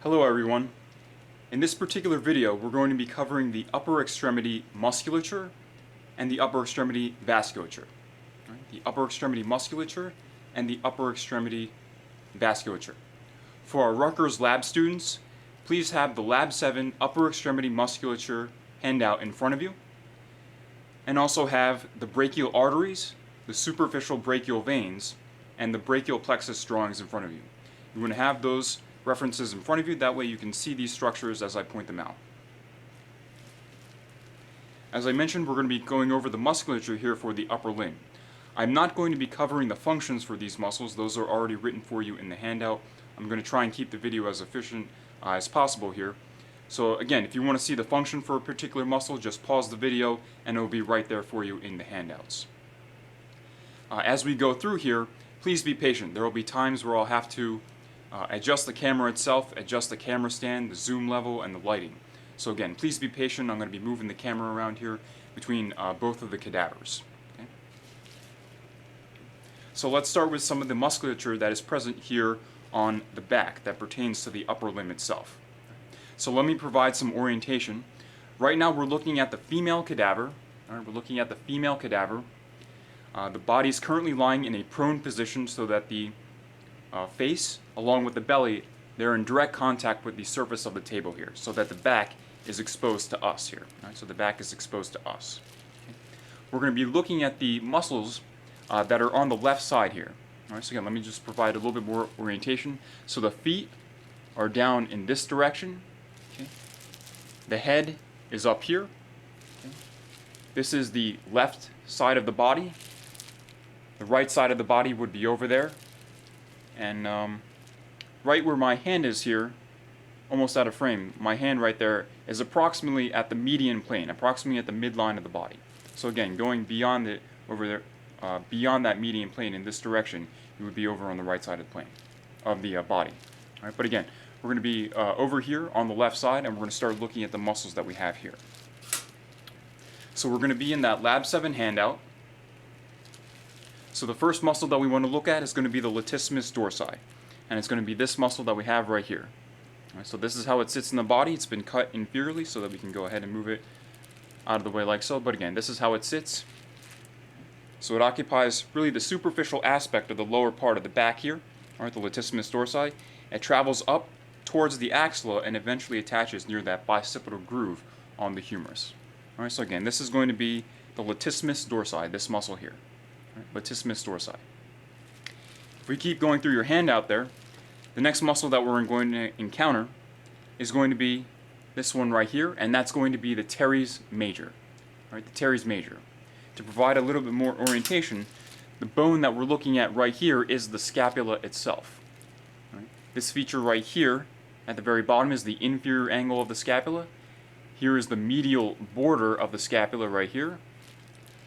Hello everyone. In this particular video we're going to be covering the upper extremity musculature and the upper extremity vasculature. The upper extremity musculature and the upper extremity vasculature. For our Rutgers lab students, please have the Lab 7 upper extremity musculature handout in front of you, and also have the brachial arteries, the superficial brachial veins, and the brachial plexus drawings in front of you. You want to have those references in front of you, that way you can see these structures as I point them out. As I mentioned, we're going to be going over the musculature here for the upper limb. I'm not going to be covering the functions for these muscles, those are already written for you in the handout. I'm going to try and keep the video as efficient as possible here. So again, if you want to see the function for a particular muscle, just pause the video and it will be right there for you in the handouts. As we go through here, please be patient. There will be times where I'll have to adjust the camera itself, adjust the camera stand, the zoom level, and the lighting. So again, please be patient. I'm going to be moving the camera around here between both of the cadavers. Okay? So let's start with some of the musculature that is present here on the back that pertains to the upper limb itself. So let me provide some orientation. Right now we're looking at the female cadaver. All right, we're looking at the female cadaver. The body is currently lying in a prone position so that the face, along with the belly, they're in direct contact with the surface of the table here, so that the back is exposed to us here. Right? So the back is exposed to us. Okay? We're going to be looking at the muscles that are on the left side here. All right, so again, let me just provide a little bit more orientation. So the feet are down in this direction. Okay? The head is up here. Okay? This is the left side of the body. The right side of the body would be over there. And right where my hand is here, almost out of frame, my hand right there is approximately at the median plane, approximately at the midline of the body. So again, going beyond it, over there, beyond that median plane in this direction, you would be over on the right side of the plane, of the body. All right, but again, we're going to be over here on the left side, and we're going to start looking at the muscles that we have here. So we're going to be in that Lab 7 handout. So the first muscle that we want to look at is going to be the latissimus dorsi, and it's going to be this muscle that we have right here. All right, so this is how it sits in the body. It's been cut inferiorly so that we can go ahead and move it out of the way like so, but again, this is how it sits. So it occupies really the superficial aspect of the lower part of the back here, all right, the latissimus dorsi. It travels up towards the axilla and eventually attaches near that bicipital groove on the humerus. All right, so again, this is going to be the latissimus dorsi, this muscle here. Latissimus dorsi. If we keep going through your handout there, the next muscle that we're going to encounter is going to be this one right here, and that's going to be the teres major. All right, the teres major. To provide a little bit more orientation, the bone that we're looking at right here is the scapula itself. All right, this feature right here at the very bottom is the inferior angle of the scapula. Here is the medial border of the scapula right here.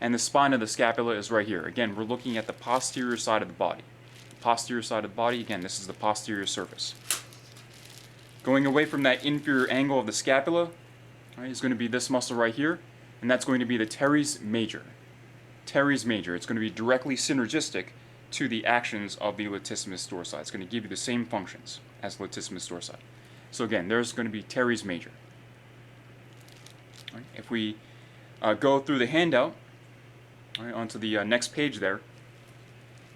And the spine of the scapula is right here. Again, we're looking at the posterior side of the body. The posterior side of the body, again, this is the posterior surface. Going away from that inferior angle of the scapula, right, is going to be this muscle right here, and that's going to be the teres major. Teres major. It's going to be directly synergistic to the actions of the latissimus dorsi. It's going to give you the same functions as latissimus dorsi. So again, there's going to be teres major. Right, if we go through the handout, all right, onto the next page there,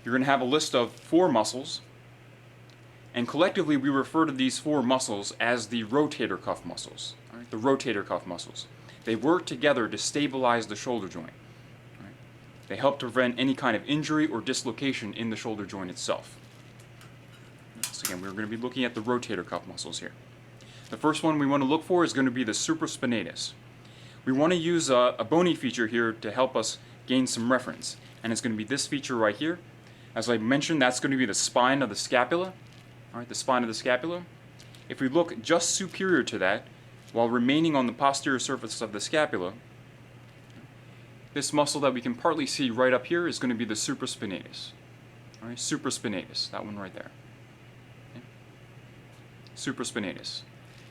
you're going to have a list of 4 muscles, and collectively we refer to these 4 muscles as the rotator cuff muscles. All right, the rotator cuff muscles. They work together to stabilize the shoulder joint. All right. They help to prevent any kind of injury or dislocation in the shoulder joint itself. So again, we're going to be looking at the rotator cuff muscles here. The first one we want to look for is going to be the supraspinatus. We want to use a bony feature here to help us gain some reference, and it's going to be this feature right here. As I mentioned, that's going to be the spine of the scapula. All right, the spine of the scapula. If we look just superior to that, while remaining on the posterior surface of the scapula, this muscle that we can partly see right up here is going to be the supraspinatus. All right, supraspinatus, that one right there. Okay. Supraspinatus.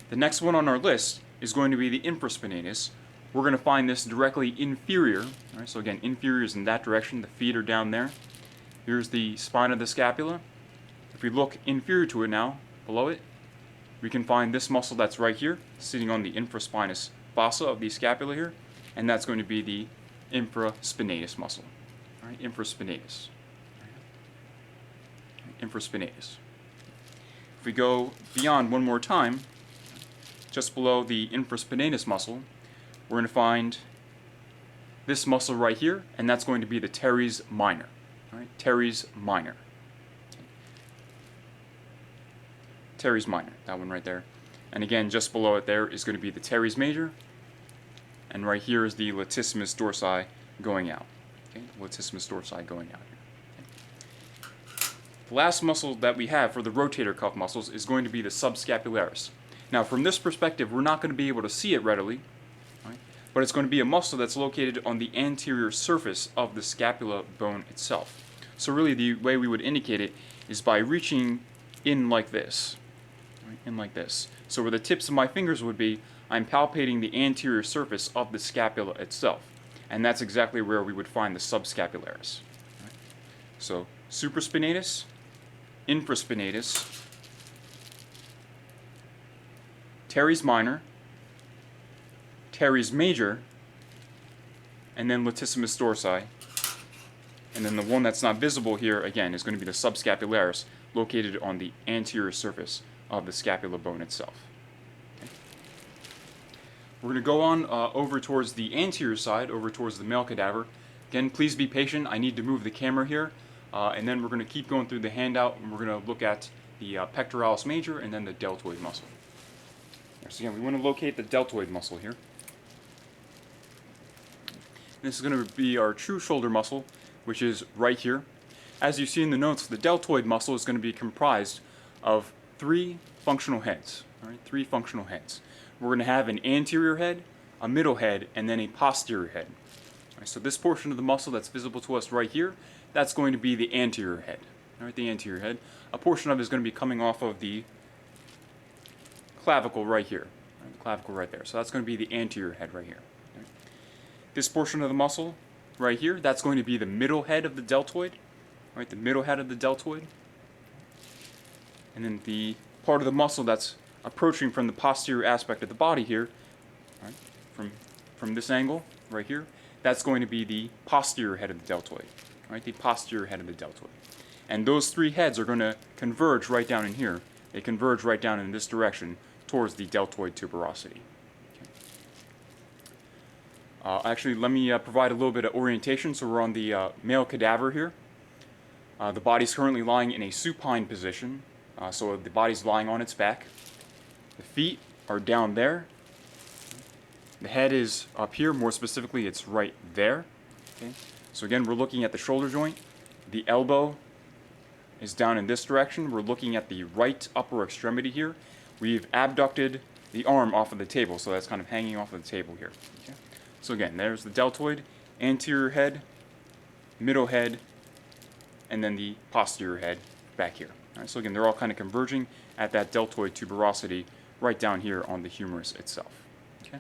The next one on our list is going to be the infraspinatus. We're going to find this directly inferior. All right, so again, inferior is in that direction. The feet are down there. Here's the spine of the scapula. If we look inferior to it now, below it, we can find this muscle that's right here, sitting on the infraspinous fossa of the scapula here, and that's going to be the infraspinatus muscle. All right, infraspinatus. Infraspinatus. If we go beyond one more time, just below the infraspinatus muscle, we're going to find this muscle right here, and that's going to be the teres minor. All right, teres minor. Teres minor, that one right there. And again, just below it there is going to be the teres major, and right here is the latissimus dorsi going out. Okay, latissimus dorsi going out here. Okay. The last muscle that we have for the rotator cuff muscles is going to be the subscapularis. Now, from this perspective, we're not going to be able to see it readily, right? But it's going to be a muscle that's located on the anterior surface of the scapula bone itself. So really, the way we would indicate it is by reaching in like this, right? In like this. So where the tips of my fingers would be, I'm palpating the anterior surface of the scapula itself, and that's exactly where we would find the subscapularis. Right? So supraspinatus, infraspinatus, teres minor, teres major, and then latissimus dorsi. And then the one that's not visible here, again, is going to be the subscapularis, located on the anterior surface of the scapula bone itself. Okay. We're going to go on over towards the anterior side, over towards the male cadaver. Again, please be patient. I need to move the camera here. And then we're going to keep going through the handout, and we're going to look at the pectoralis major and then the deltoid muscle. So again, we want to locate the deltoid muscle here. This is going to be our true shoulder muscle, which is right here. As you see in the notes, the deltoid muscle is going to be comprised of 3 functional heads. All right, 3 functional heads. We're going to have an anterior head, a middle head, and then a posterior head. All right, so this portion of the muscle that's visible to us right here, that's going to be the anterior head. All right, the anterior head. A portion of it is going to be coming off of the clavicle right here. Right, the clavicle right there. So that's going to be the anterior head right here. Right. This portion of the muscle right here, that's going to be the middle head of the deltoid. Right, the middle head of the deltoid. And then the part of the muscle that's approaching from the posterior aspect of the body here, right, from this angle right here, that's going to be the posterior head of the deltoid. Right, the posterior head of the deltoid. And those 3 heads are going to converge right down in here. They converge right down in this direction towards the deltoid tuberosity. Okay. Actually, let me provide a little bit of orientation. So we're on the male cadaver here. The body's currently lying in a supine position, so the body's lying on its back. The feet are down there. The head is up here, more specifically it's right there. Okay. So again, we're looking at the shoulder joint. The elbow is down in this direction. We're looking at the right upper extremity here. We've abducted the arm off of the table, so that's kind of hanging off of the table here. Okay. So again, there's the deltoid, anterior head, middle head, and then the posterior head back here. All right, so again, they're all kind of converging at that deltoid tuberosity right down here on the humerus itself. Okay.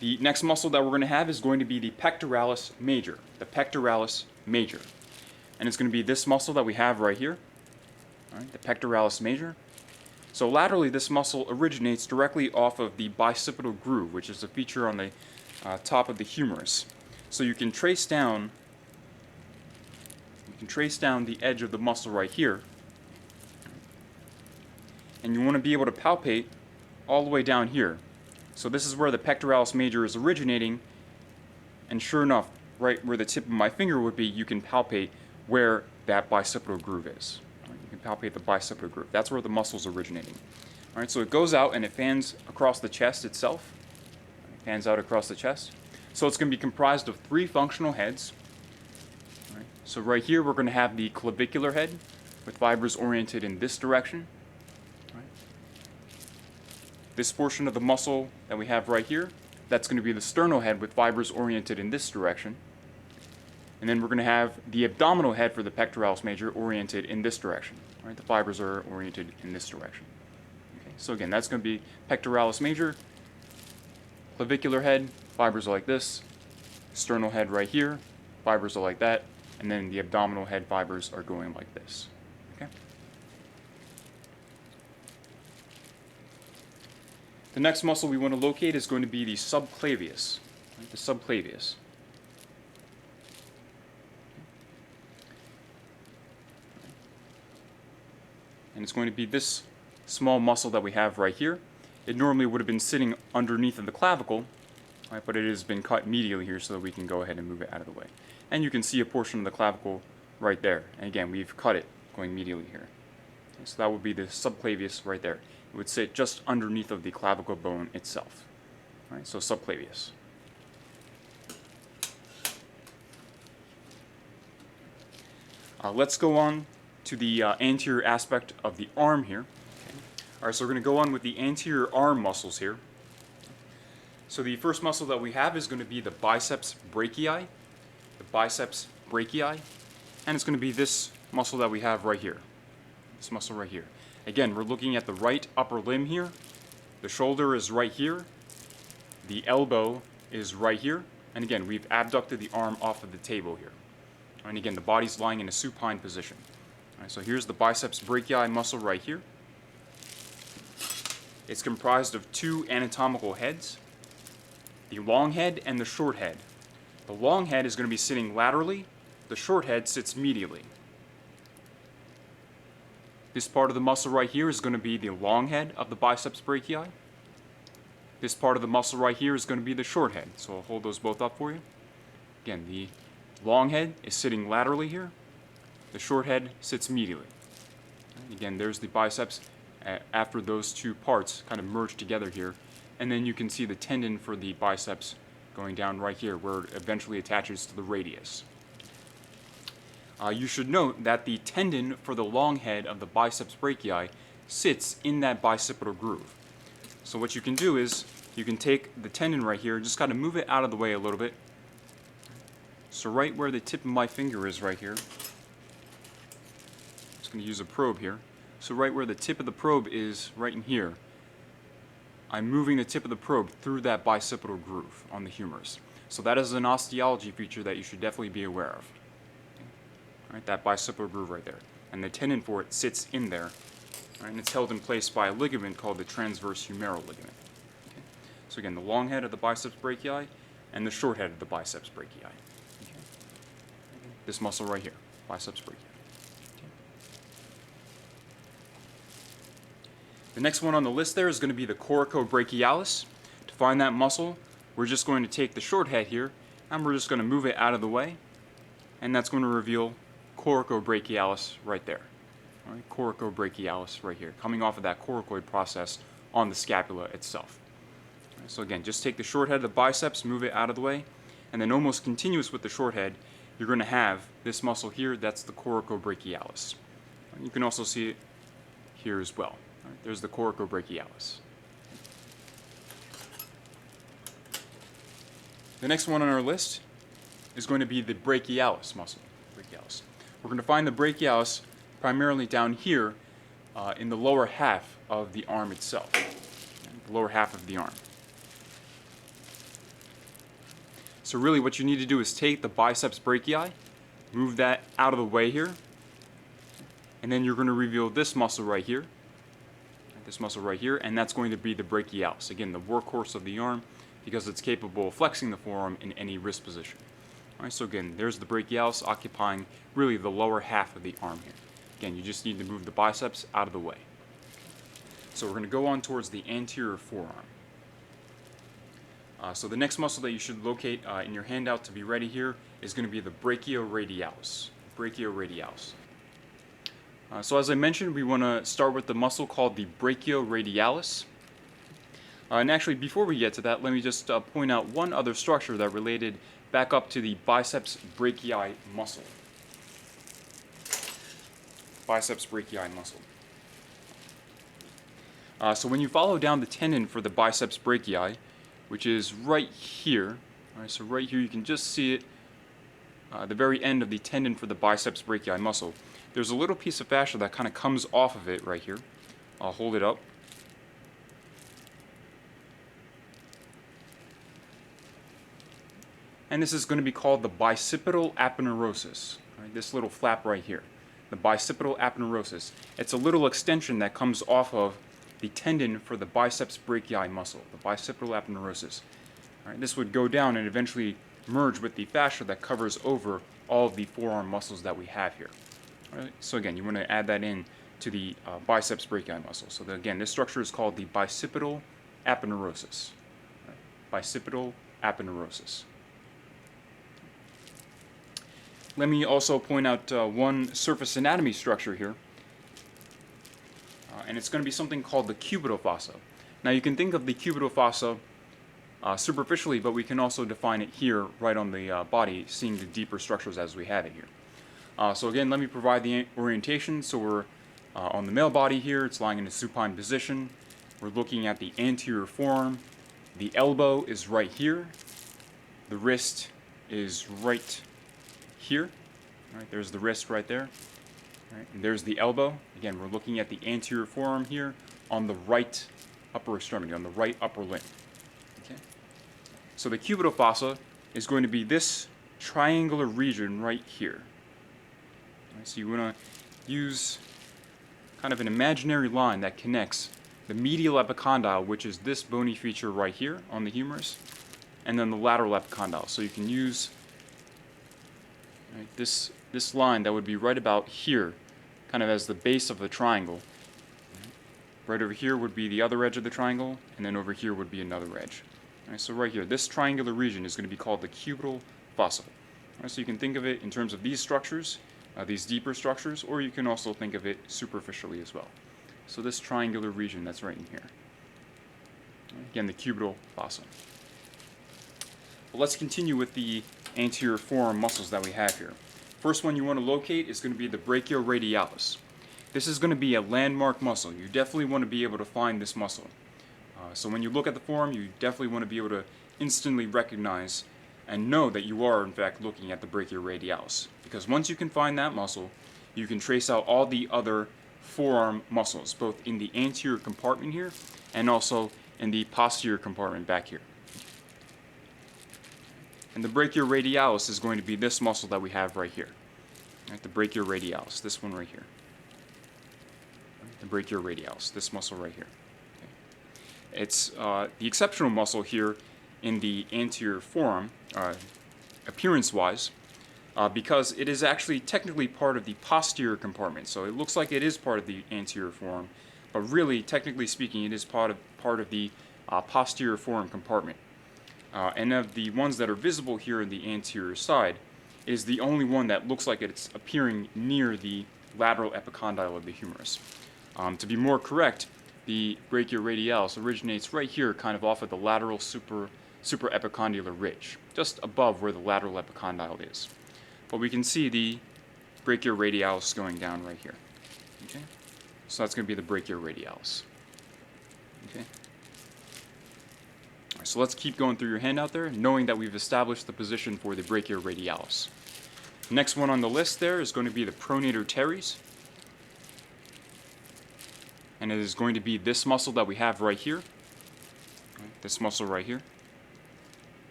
The next muscle that we're going to have is going to be the pectoralis major. The pectoralis major. And it's going to be this muscle that we have right here. All right, the pectoralis major. So laterally, this muscle originates directly off of the bicipital groove, which is a feature on the top of the humerus. So you can trace down the edge of the muscle right here, and you want to be able to palpate all the way down here. So this is where the pectoralis major is originating, and sure enough, right where the tip of my finger would be, you can palpate where that bicipital groove is. You can palpate the bicipital groove. That's where the muscle's originating. All right, so it goes out and it fans across the chest itself. It fans out across the chest. So it's going to be comprised of 3 functional heads. All right, so right here we're going to have the clavicular head with fibers oriented in this direction. All right. This portion of the muscle that we have right here, that's going to be the sternal head with fibers oriented in this direction. And then we're going to have the abdominal head for the pectoralis major oriented in this direction. Right? The fibers are oriented in this direction. Okay. So again, that's going to be pectoralis major, clavicular head, fibers are like this, sternal head right here, fibers are like that, and then the abdominal head fibers are going like this. Okay. The next muscle we want to locate is going to be the subclavius. Right? The subclavius. And it's going to be this small muscle that we have right here. It normally would have been sitting underneath of the clavicle, right, but it has been cut medially here so that we can go ahead and move it out of the way. And you can see a portion of the clavicle right there. And again, we've cut it going medially here. Okay, so that would be the subclavius right there. It would sit just underneath of the clavicle bone itself. Right, so subclavius. Let's go on to the anterior aspect of the arm here. Okay. Alright, so we're going to go on with the anterior arm muscles here. So the first muscle that we have is going to be the biceps brachii. The biceps brachii. And it's going to be this muscle that we have right here. This muscle right here. Again, we're looking at the right upper limb here. The shoulder is right here. The elbow is right here. And again, we've abducted the arm off of the table here. And again, the body's lying in a supine position. All right, so here's the biceps brachii muscle right here. It's comprised of two anatomical heads, the long head and the short head. The long head is going to be sitting laterally. The short head sits medially. This part of the muscle right here is going to be the long head of the biceps brachii. This part of the muscle right here is going to be the short head. So I'll hold those both up for you. Again, the long head is sitting laterally here. The short head sits medially. And again, there's the biceps after those two parts kind of merge together here. And then you can see the tendon for the biceps going down right here where it eventually attaches to the radius. You should note that the tendon for the long head of the biceps brachii sits in that bicipital groove. So what you can do is you can take the tendon right here and just kind of move it out of the way a little bit. So right where the tip of my finger is right here, I'm just going to use a probe here. So right where the tip of the probe is right in here, I'm moving the tip of the probe through that bicipital groove on the humerus. So that is an osteology feature that you should definitely be aware of. Right, that bicipital groove right there. And the tendon for it sits in there. Right, and it's held in place by a ligament called the transverse humeral ligament. Okay. So again, the long head of the biceps brachii and the short head of the biceps brachii. Okay. This muscle right here, biceps brachii. Okay. The next one on the list there is going to be the coracobrachialis. To find that muscle, we're just going to take the short head here and we're just going to move it out of the way. And that's going to reveal coracobrachialis right there. All right, coracobrachialis right here, coming off of that coracoid process on the scapula itself. All right, so again, just take the short head of the biceps, move it out of the way, and then almost continuous with the short head, you're going to have this muscle here, that's the coracobrachialis. You can also see it here as well. All right, there's the coracobrachialis. The next one on our list is going to be the brachialis muscle. Brachialis. We're going to find the brachialis primarily down here in the lower half of the arm itself. The lower half of the arm. So really what you need to do is take the biceps brachii, move that out of the way here, and then you're going to reveal this muscle right here. This muscle right here, and that's going to be the brachialis. Again, the workhorse of the arm because it's capable of flexing the forearm in any wrist position. Alright, so again, there's the brachialis occupying really the lower half of the arm here. Again, you just need to move the biceps out of the way. So we're going to go on towards the anterior forearm. So the next muscle that you should locate in your handout to be ready here is going to be the brachioradialis. Brachioradialis. So as I mentioned, we want to start with the muscle called the brachioradialis. And actually, before we get to that, let me just point out one other structure that related back up to the biceps brachii muscle. Biceps brachii muscle. So when you follow down the tendon for the biceps brachii, which is right here, right, so right here you can just see it, the very end of the tendon for the biceps brachii muscle. There's a little piece of fascia that kind of comes off of it right here. I'll hold it up. And this is going to be called the bicipital aponeurosis. Right, this little flap right here. The bicipital aponeurosis. It's a little extension that comes off of the tendon for the biceps brachii muscle, the bicipital aponeurosis. All right, this would go down and eventually merge with the fascia that covers over all of the forearm muscles that we have here. All right, so again, you want to add that in to the biceps brachii muscle. So again, this structure is called the bicipital aponeurosis. Right? Bicipital aponeurosis. Let me also point out one surface anatomy structure here, and it's going to be something called the cubital fossa. Now you can think of the cubital fossa superficially, but we can also define it here right on the body, seeing the deeper structures as we have it here. So again, let me provide the orientation. So we're on the male body here, it's lying in a supine position. We're looking at the anterior forearm. The elbow is right here. The wrist is right here. All right, there's the wrist right there. All right, and there's the elbow. Again, we're looking at the anterior forearm here on the right upper extremity, on the right upper limb. Okay. So the cubital fossa is going to be this triangular region right here. All right, so you want to use kind of an imaginary line that connects the medial epicondyle, which is this bony feature right here on the humerus, and then the lateral epicondyle. So you can use this line that would be right about here, kind of as the base of the triangle. Right over here would be the other edge of the triangle, and then over here would be another edge. So right here, this triangular region is going to be called the cubital fossa. So you can think of it in terms of these structures, these deeper structures, or you can also think of it superficially as well. So this triangular region that's right in here. Again, the cubital fossa. Well, let's continue with the anterior forearm muscles that we have here. First one you want to locate is going to be the brachioradialis. This is going to be a landmark muscle. You definitely want to be able to find this muscle. So when you look at the forearm, you definitely want to be able to instantly recognize and know that you are in fact looking at the brachioradialis. Because once you can find that muscle, you can trace out all the other forearm muscles, both in the anterior compartment here and also in the posterior compartment back here. And the brachioradialis is going to be this muscle that we have right here. Right, the brachioradialis, this one right here. The brachioradialis, this muscle right here. Okay. It's the exceptional muscle here in the anterior forearm, appearance-wise, because it is actually technically part of the posterior compartment. So it looks like it is part of the anterior forearm, but really, technically speaking, it is part of the posterior forearm compartment. And of the ones that are visible here in the anterior side, it is the only one that looks like it's appearing near the lateral epicondyle of the humerus. To be more correct, the brachioradialis originates right here, kind of off of the lateral supraepicondylar ridge, just above where the lateral epicondyle is. But we can see the brachioradialis going down right here. Okay, so that's going to be the brachioradialis. Okay. All right, so let's keep going through your handout there, knowing that we've established the position for the brachioradialis. Next one on the list there is going to be the pronator teres. And it is going to be this muscle that we have right here. Right, this muscle right here.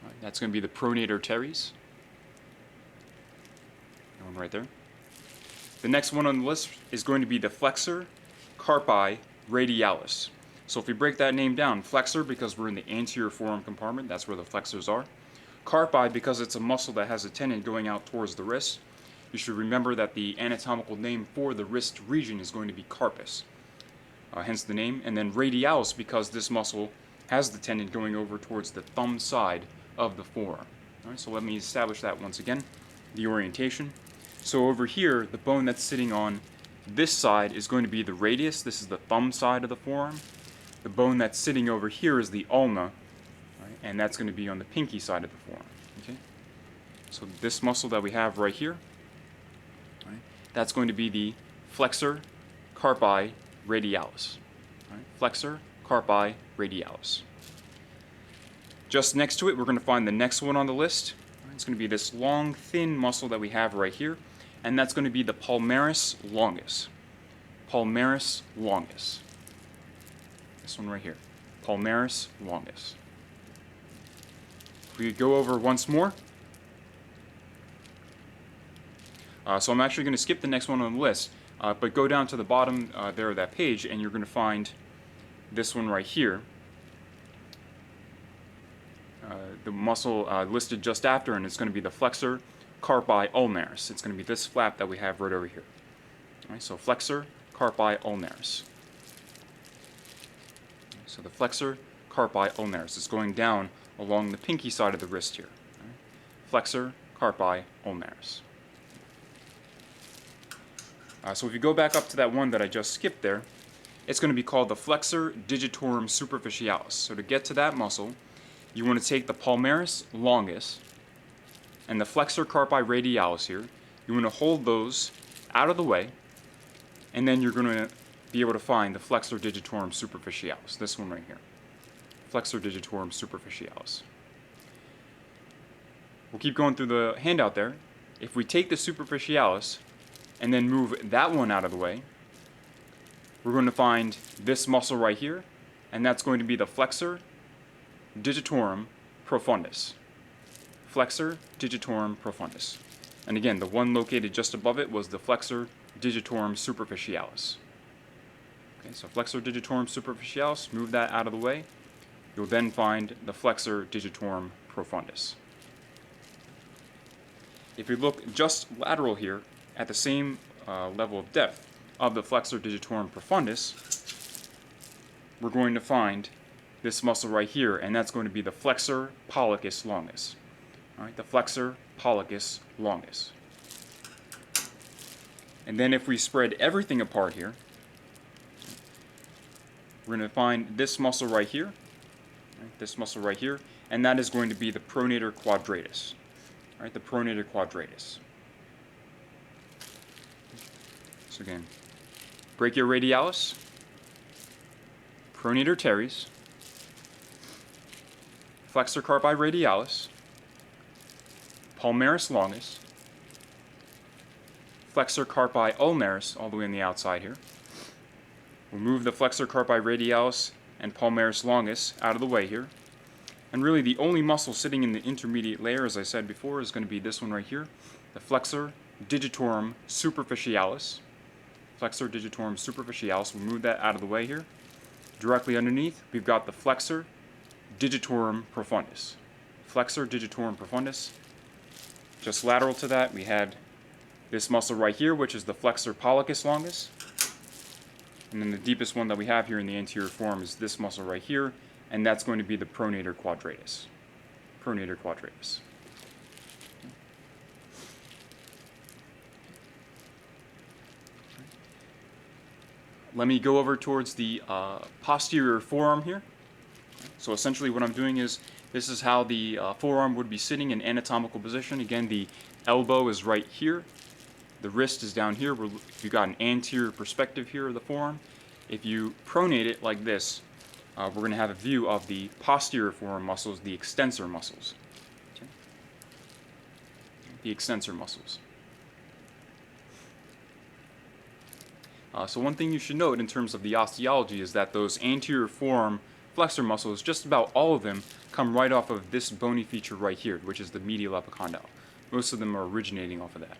Right, that's going to be the pronator teres. That one right there. The next one on the list is going to be the flexor carpi radialis. So if we break that name down, flexor because we're in the anterior forearm compartment, that's where the flexors are. Carpi because it's a muscle that has a tendon going out towards the wrist. You should remember that the anatomical name for the wrist region is going to be carpus. Hence the name. And then radialis because this muscle has the tendon going over towards the thumb side of the forearm. All right, so let me establish that once again, the orientation. So over here, the bone that's sitting on this side is going to be the radius. This is the thumb side of the forearm. The bone that's sitting over here is the ulna, right, and that's going to be on the pinky side of the forearm. Okay? So this muscle that we have right here, right, that's going to be the flexor carpi radialis. Right? Flexor carpi radialis. Just next to it, we're going to find the next one on the list. Right? It's going to be this long, thin muscle that we have right here, and that's going to be the palmaris longus. Palmaris longus. This one right here. Palmaris longus. If we go over once more. So I'm actually going to skip the next one on the list, but go down to the bottom there of that page, and you're going to find this one right here, the muscle listed just after, and it's going to be the flexor carpi ulnaris. It's going to be this flap that we have right over here. All right, so flexor carpi ulnaris. So the flexor carpi ulnaris is going down along the pinky side of the wrist here. All right. Flexor carpi ulnaris. So if you go back up to that one that I just skipped there, it's going to be called the flexor digitorum superficialis. So to get to that muscle, you want to take the palmaris longus and the flexor carpi radialis here. You want to hold those out of the way, and then you're going to be able to find the flexor digitorum superficialis, this one right here. Flexor digitorum superficialis. We'll keep going through the handout there. If we take the superficialis and then move that one out of the way, we're going to find this muscle right here, and that's going to be the flexor digitorum profundus. Flexor digitorum profundus. And again, the one located just above it was the flexor digitorum superficialis. Okay, so flexor digitorum superficialis, move that out of the way. You'll then find the flexor digitorum profundus. If we look just lateral here at the same level of depth of the flexor digitorum profundus, we're going to find this muscle right here, and that's going to be the flexor pollicis longus. All right, the flexor pollicis longus. And then if we spread everything apart here, we're going to find this muscle right here, right, this muscle right here, and that is going to be the pronator quadratus. All right, the pronator quadratus. So again, brachioradialis, pronator teres, flexor carpi radialis, palmaris longus, flexor carpi ulnaris, all the way on the outside here. We'll move the flexor carpi radialis and palmaris longus out of the way here. And really the only muscle sitting in the intermediate layer, as I said before, is going to be this one right here, the flexor digitorum superficialis. Flexor digitorum superficialis, we'll move that out of the way here. Directly underneath, we've got the flexor digitorum profundus. Flexor digitorum profundus. Just lateral to that, we had this muscle right here, which is the flexor pollicis longus. And then the deepest one that we have here in the anterior forearm is this muscle right here, and that's going to be the pronator quadratus. Pronator quadratus. Let me go over towards the posterior forearm here. So essentially what I'm doing is, this is how the forearm would be sitting in anatomical position. Again, the elbow is right here. The wrist is down here. You've got an anterior perspective here of the forearm. If you pronate it like this, we're going to have a view of the posterior forearm muscles, the extensor muscles. Okay. The extensor muscles. So one thing you should note in terms of the osteology is that those anterior forearm flexor muscles, just about all of them, come right off of this bony feature right here, which is the medial epicondyle. Most of them are originating off of that.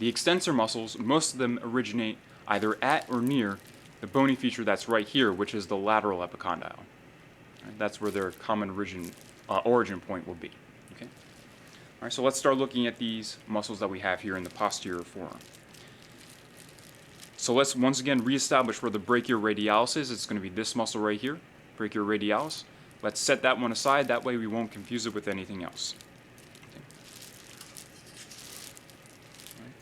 The extensor muscles, most of them originate either at or near the bony feature that's right here, which is the lateral epicondyle. Right, that's where their common origin point will be. Okay? All right, so let's start looking at these muscles that we have here in the posterior forearm. So let's once again reestablish where the brachioradialis is. It's going to be this muscle right here, brachioradialis. Let's set that one aside. That way we won't confuse it with anything else. Okay. Right.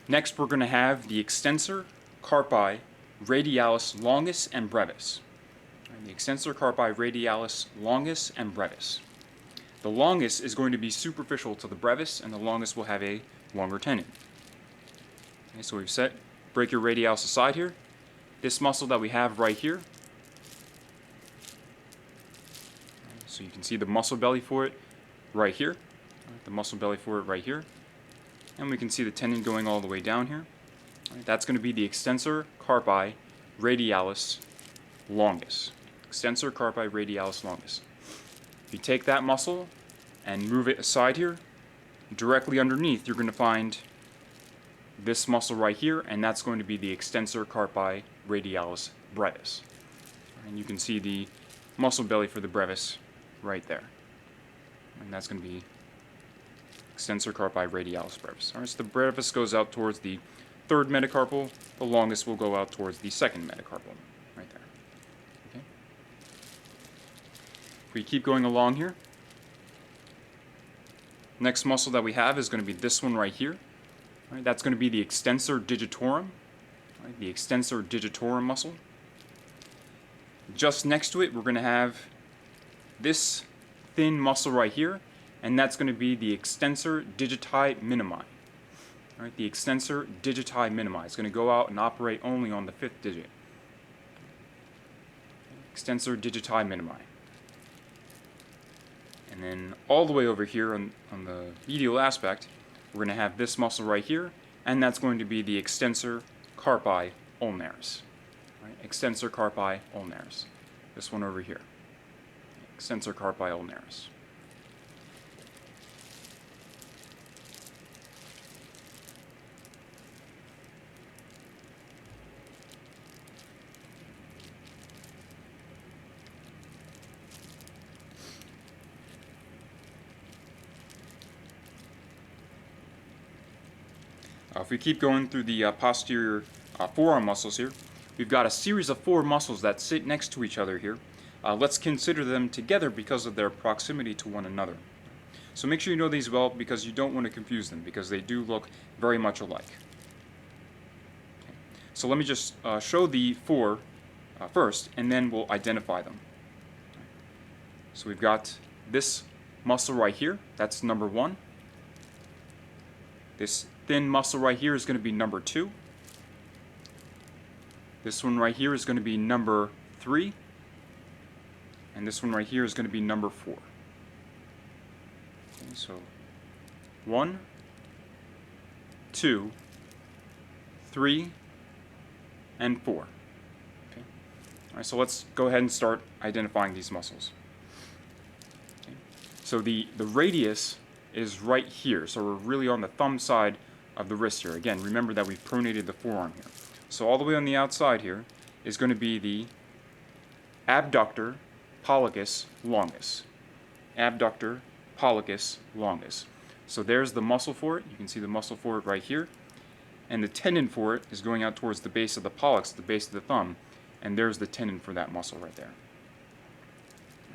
Next, we're going to have the extensor carpi radialis longus and brevis. Right. The extensor carpi radialis longus and brevis. The longus is going to be superficial to the brevis, and the longus will have a longer tendon. Okay, so we've set brachioradialis aside here. This muscle that we have right here, so you can see the muscle belly for it right here, the muscle belly for it right here, and we can see the tendon going all the way down here. That's going to be the extensor carpi radialis longus. Extensor carpi radialis longus. If you take that muscle and move it aside here, directly underneath you're going to find this muscle right here, and that's going to be the extensor carpi radialis brevis. And you can see the muscle belly for the brevis right there. And that's going to be extensor carpi radialis brevis. All right, so the brevis goes out towards the third metacarpal. The longest will go out towards the second metacarpal, right there. Okay. If we keep going along here, next muscle that we have is going to be this one right here. Right, that's going to be the extensor digitorum, right, the extensor digitorum muscle. Just next to it, we're going to have this thin muscle right here, and that's going to be the extensor digiti minimi. Right, the extensor digiti minimi is going to go out and operate only on the fifth digit. Extensor digiti minimi. And then all the way over here on the medial aspect, we're going to have this muscle right here, and that's going to be the extensor carpi ulnaris. Right? Extensor carpi ulnaris. This one over here. Extensor carpi ulnaris. If we keep going through the posterior forearm muscles here, we've got a series of 4 muscles that sit next to each other here. Let's consider them together because of their proximity to one another. So make sure you know these well, because you don't want to confuse them, because they do look very much alike. Okay. So let me just show the 4 first, and then we'll identify them. So we've got this muscle right here, that's number 1. This thin muscle right here is going to be number 2. This one right here is going to be number 3. And this one right here is going to be number 4. Okay, so 1, 2, 3, and 4. Okay. All right, so let's go ahead and start identifying these muscles. Okay. So the radius is right here, so we're really on the thumb side of the wrist here. Again, remember that we've pronated the forearm here. So all the way on the outside here is going to be the abductor pollicis longus. Abductor pollicis longus. So there's the muscle for it. You can see the muscle for it right here. And the tendon for it is going out towards the base of the pollex, the base of the thumb. And there's the tendon for that muscle right there.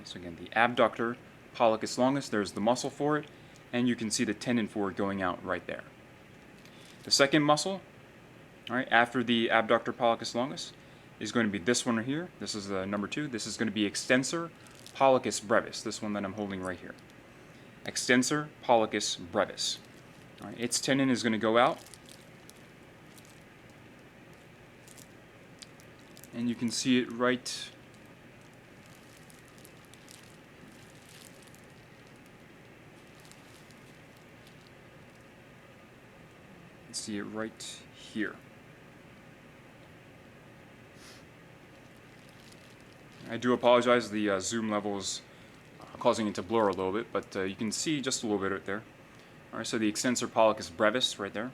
So again, the abductor pollicis longus, there's the muscle for it. And you can see the tendon for it going out right there. The second muscle, all right, after the abductor pollicis longus, is going to be this one right here. This is number 2. This is going to be extensor pollicis brevis, this one that I'm holding right here. Extensor pollicis brevis. All right, its tendon is going to go out. And you can see it right see it right here. I do apologize, the zoom level is causing it to blur a little bit, but you can see just a little bit right there. Alright, so the extensor pollicis brevis right there.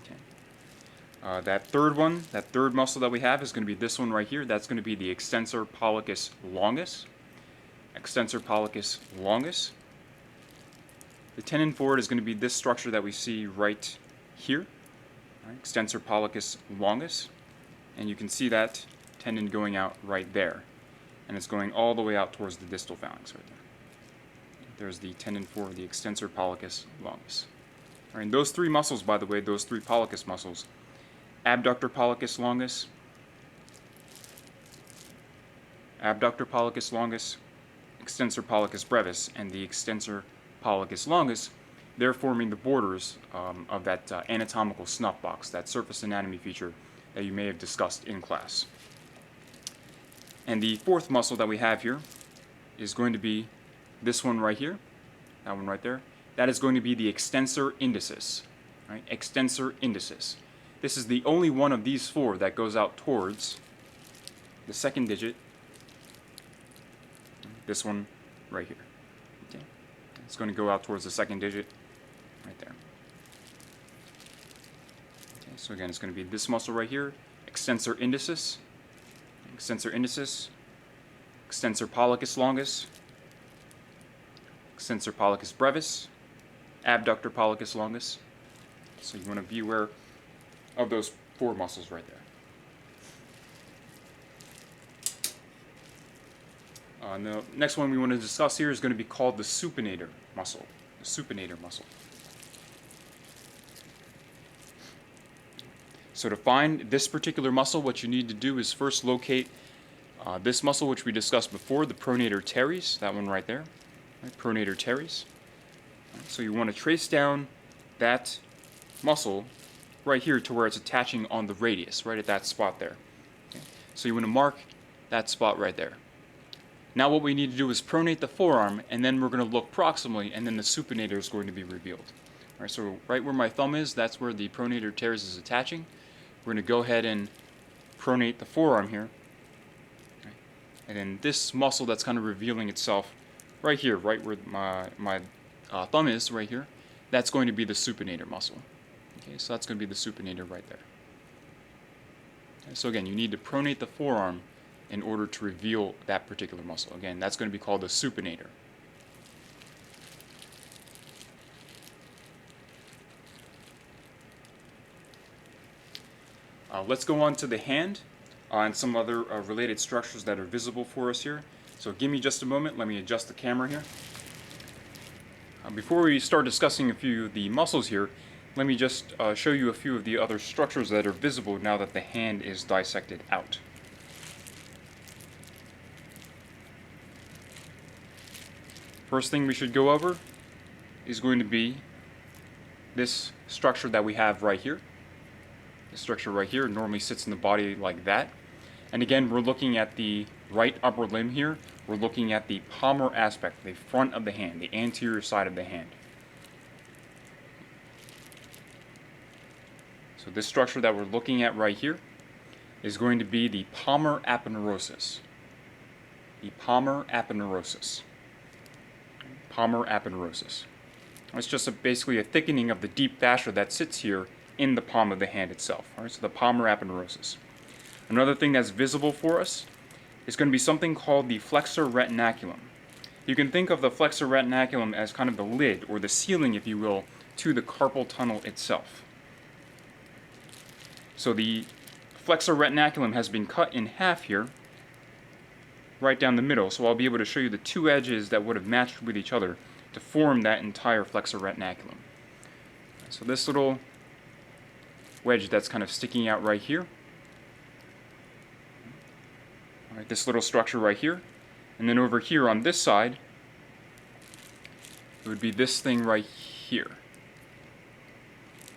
Okay. That third muscle that we have is going to be this one right here. That's going to be the extensor pollicis longus. Extensor pollicis longus. The tendon for it is going to be this structure that we see right here, right? Extensor pollicis longus, and you can see that tendon going out right there, and it's going all the way out towards the distal phalanx right there. There's the tendon for the extensor pollicis longus. All right, and those 3 muscles, by the way, those 3 pollicis muscles, abductor pollicis longus, extensor pollicis brevis, and the extensor pollicis longus, they're forming the borders of that anatomical snuff box, that surface anatomy feature that you may have discussed in class. And the 4th muscle that we have here is going to be this one right here, that one right there. That is going to be the extensor indicis, right? Extensor indicis. This is the only one of these 4 that goes out towards the second digit, this one right here. Okay. It's going to go out towards the second digit right there. Okay. So again, it's going to be this muscle right here, extensor indicis, extensor indicis, extensor pollicis longus, extensor pollicis brevis, abductor pollicis longus. So you want to be aware of those 4 muscles right there. The next one we want to discuss here is going to be called the supinator muscle. The supinator muscle. So to find this particular muscle, what you need to do is first locate this muscle, which we discussed before, the pronator teres, that one right there, right? Pronator teres. Right? So you want to trace down that muscle right here to where it's attaching on the radius, right at that spot there. Okay? So you want to mark that spot right there. Now what we need to do is pronate the forearm, and then we're going to look proximally, and then the supinator is going to be revealed. All right, so right where my thumb is, that's where the pronator teres is attaching. We're going to go ahead and pronate the forearm here. Okay. And then this muscle that's kind of revealing itself right here, right where my thumb is, right here, that's going to be the supinator muscle. Okay, so that's going to be the supinator right there. Okay, so again, you need to pronate the forearm in order to reveal that particular muscle. Again, that's going to be called the supinator. Let's go on to the hand and some other related structures that are visible for us here. So give me just a moment, let me adjust the camera here. Before we start discussing a few of the muscles here, let me just show you a few of the other structures that are visible now that the hand is dissected out. First thing we should go over is going to be this structure that we have right here. This structure right here normally sits in the body like that. And again, we're looking at the right upper limb here. We're looking at the palmar aspect, the front of the hand, the anterior side of the hand. So this structure that we're looking at right here is going to be the palmar aponeurosis. The palmar aponeurosis. Palmar aponeurosis. It's just basically a thickening of the deep fascia that sits here in the palm of the hand itself. All right, so the palmar aponeurosis. Another thing that's visible for us is going to be something called the flexor retinaculum. You can think of the flexor retinaculum as kind of the lid, or the ceiling, if you will, to the carpal tunnel itself. So the flexor retinaculum has been cut in half here, right down the middle, so I'll be able to show you the 2 edges that would have matched with each other to form that entire flexor retinaculum. So this little wedge that's kind of sticking out right here, all right, this little structure right here, and then over here on this side, it would be this thing right here.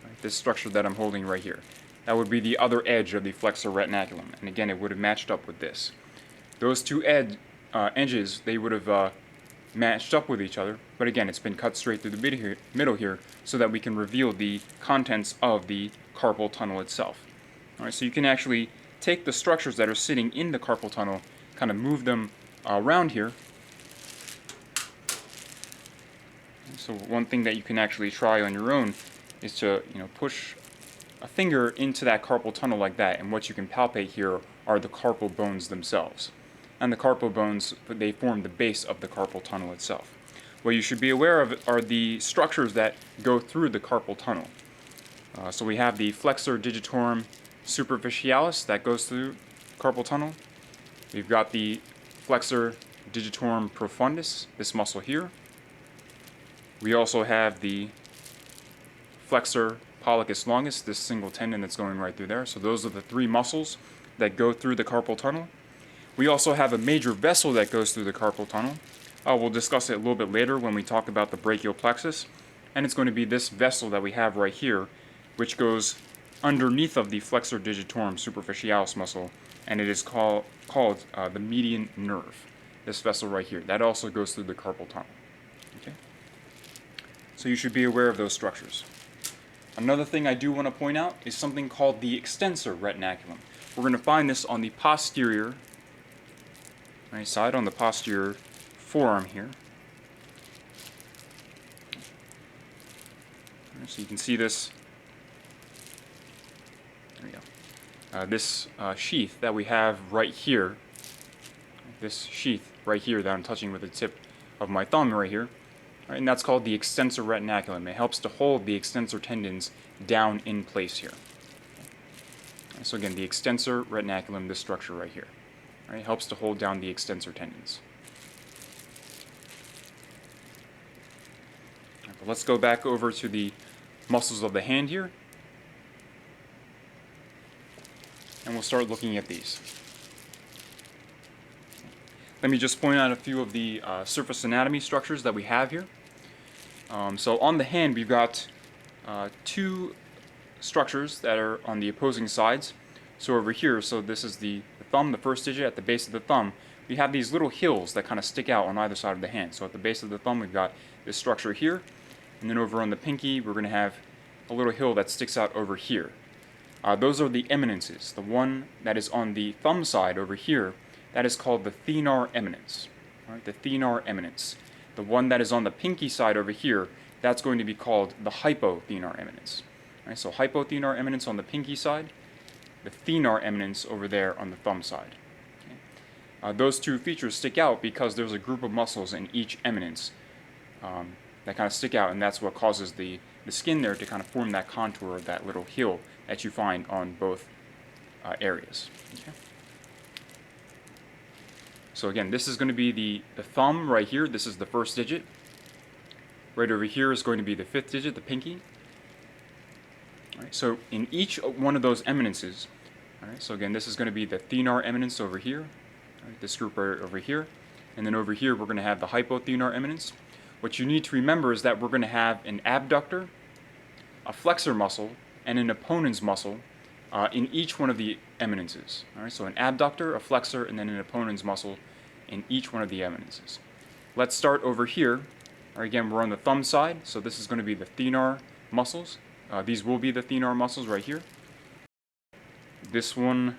Right, this structure that I'm holding right here. That would be the other edge of the flexor retinaculum, and again, it would have matched up with this. Those 2 edges, they would have matched up with each other, but again, it's been cut straight through the middle here so that we can reveal the contents of the carpal tunnel itself. All right, so you can actually take the structures that are sitting in the carpal tunnel, kind of move them around here. So one thing that you can actually try on your own is to, push a finger into that carpal tunnel like that, and what you can palpate here are the carpal bones themselves. And the carpal bones, they form the base of the carpal tunnel itself. What you should be aware of are the structures that go through the carpal tunnel. So we have the flexor digitorum superficialis that goes through carpal tunnel. We've got the flexor digitorum profundus, this muscle here. We also have the flexor pollicis longus, this single tendon that's going right through there. So those are the 3 muscles that go through the carpal tunnel. We also have a major vessel that goes through the carpal tunnel. We'll discuss it a little bit later when we talk about the brachial plexus. And it's going to be this vessel that we have right here, which goes underneath of the flexor digitorum superficialis muscle, and it is called the median nerve. This vessel right here, that also goes through the carpal tunnel. Okay? So you should be aware of those structures. Another thing I do want to point out is something called the extensor retinaculum. We're going to find this on the posterior side, on the posterior forearm here. So you can see this There we go. This sheath that we have right here, this sheath right here that I'm touching with the tip of my thumb right here, right, and that's called the extensor retinaculum. It helps to hold the extensor tendons down in place here. Okay. So again, the extensor retinaculum, this structure right here, right, helps to hold down the extensor tendons. Right, but let's go back over to the muscles of the hand here, and we'll start looking at these. Let me just point out a few of the surface anatomy structures that we have here. So on the hand, we've got two structures that are on the opposing sides. So over here, so this is the thumb, the first digit. At the base of the thumb, we have these little hills that kind of stick out on either side of the hand. So at the base of the thumb, we've got this structure here. And then over on the pinky, we're going to have a little hill that sticks out over here. Those are the eminences. The one that is on the thumb side over here, that is called the thenar eminence. Right, the thenar eminence. The one that is on the pinky side over here, that's going to be called the hypothenar eminence. Right, so hypothenar eminence on the pinky side, the thenar eminence over there on the thumb side. Okay. Those two features stick out because there's a group of muscles in each eminence that kind of stick out, and that's what causes the skin there to kind of form that contour of that little hill that you find on both areas. Okay. So again, this is going to be the thumb right here. This is the first digit. Right over here is going to be the fifth digit, the pinky. All right, so in each one of those eminences, all right, so again, this is going to be the thenar eminence over here, all right, this group right over here, and then over here we're going to have the hypothenar eminence. What you need to remember is that we're going to have an abductor, a flexor muscle, and an opponens muscle in each one of the eminences. All right, so an abductor, a flexor, and then an opponens muscle in each one of the eminences. Let's start over here. All right, again, we're on the thumb side, so this is going to be the thenar muscles. These will be the thenar muscles right here. This one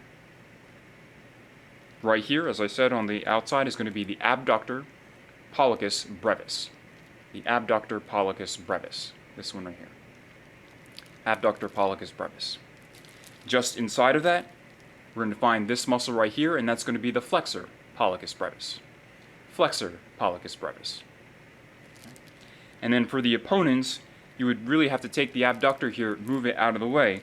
right here, as I said, on the outside is going to be the abductor pollicis brevis. The abductor pollicis brevis. This one right here. Abductor pollicis brevis. Just inside of that, we're going to find this muscle right here, and that's going to be the flexor pollicis brevis. Flexor pollicis brevis. And then for the opponents, you would really have to take the abductor here, move it out of the way,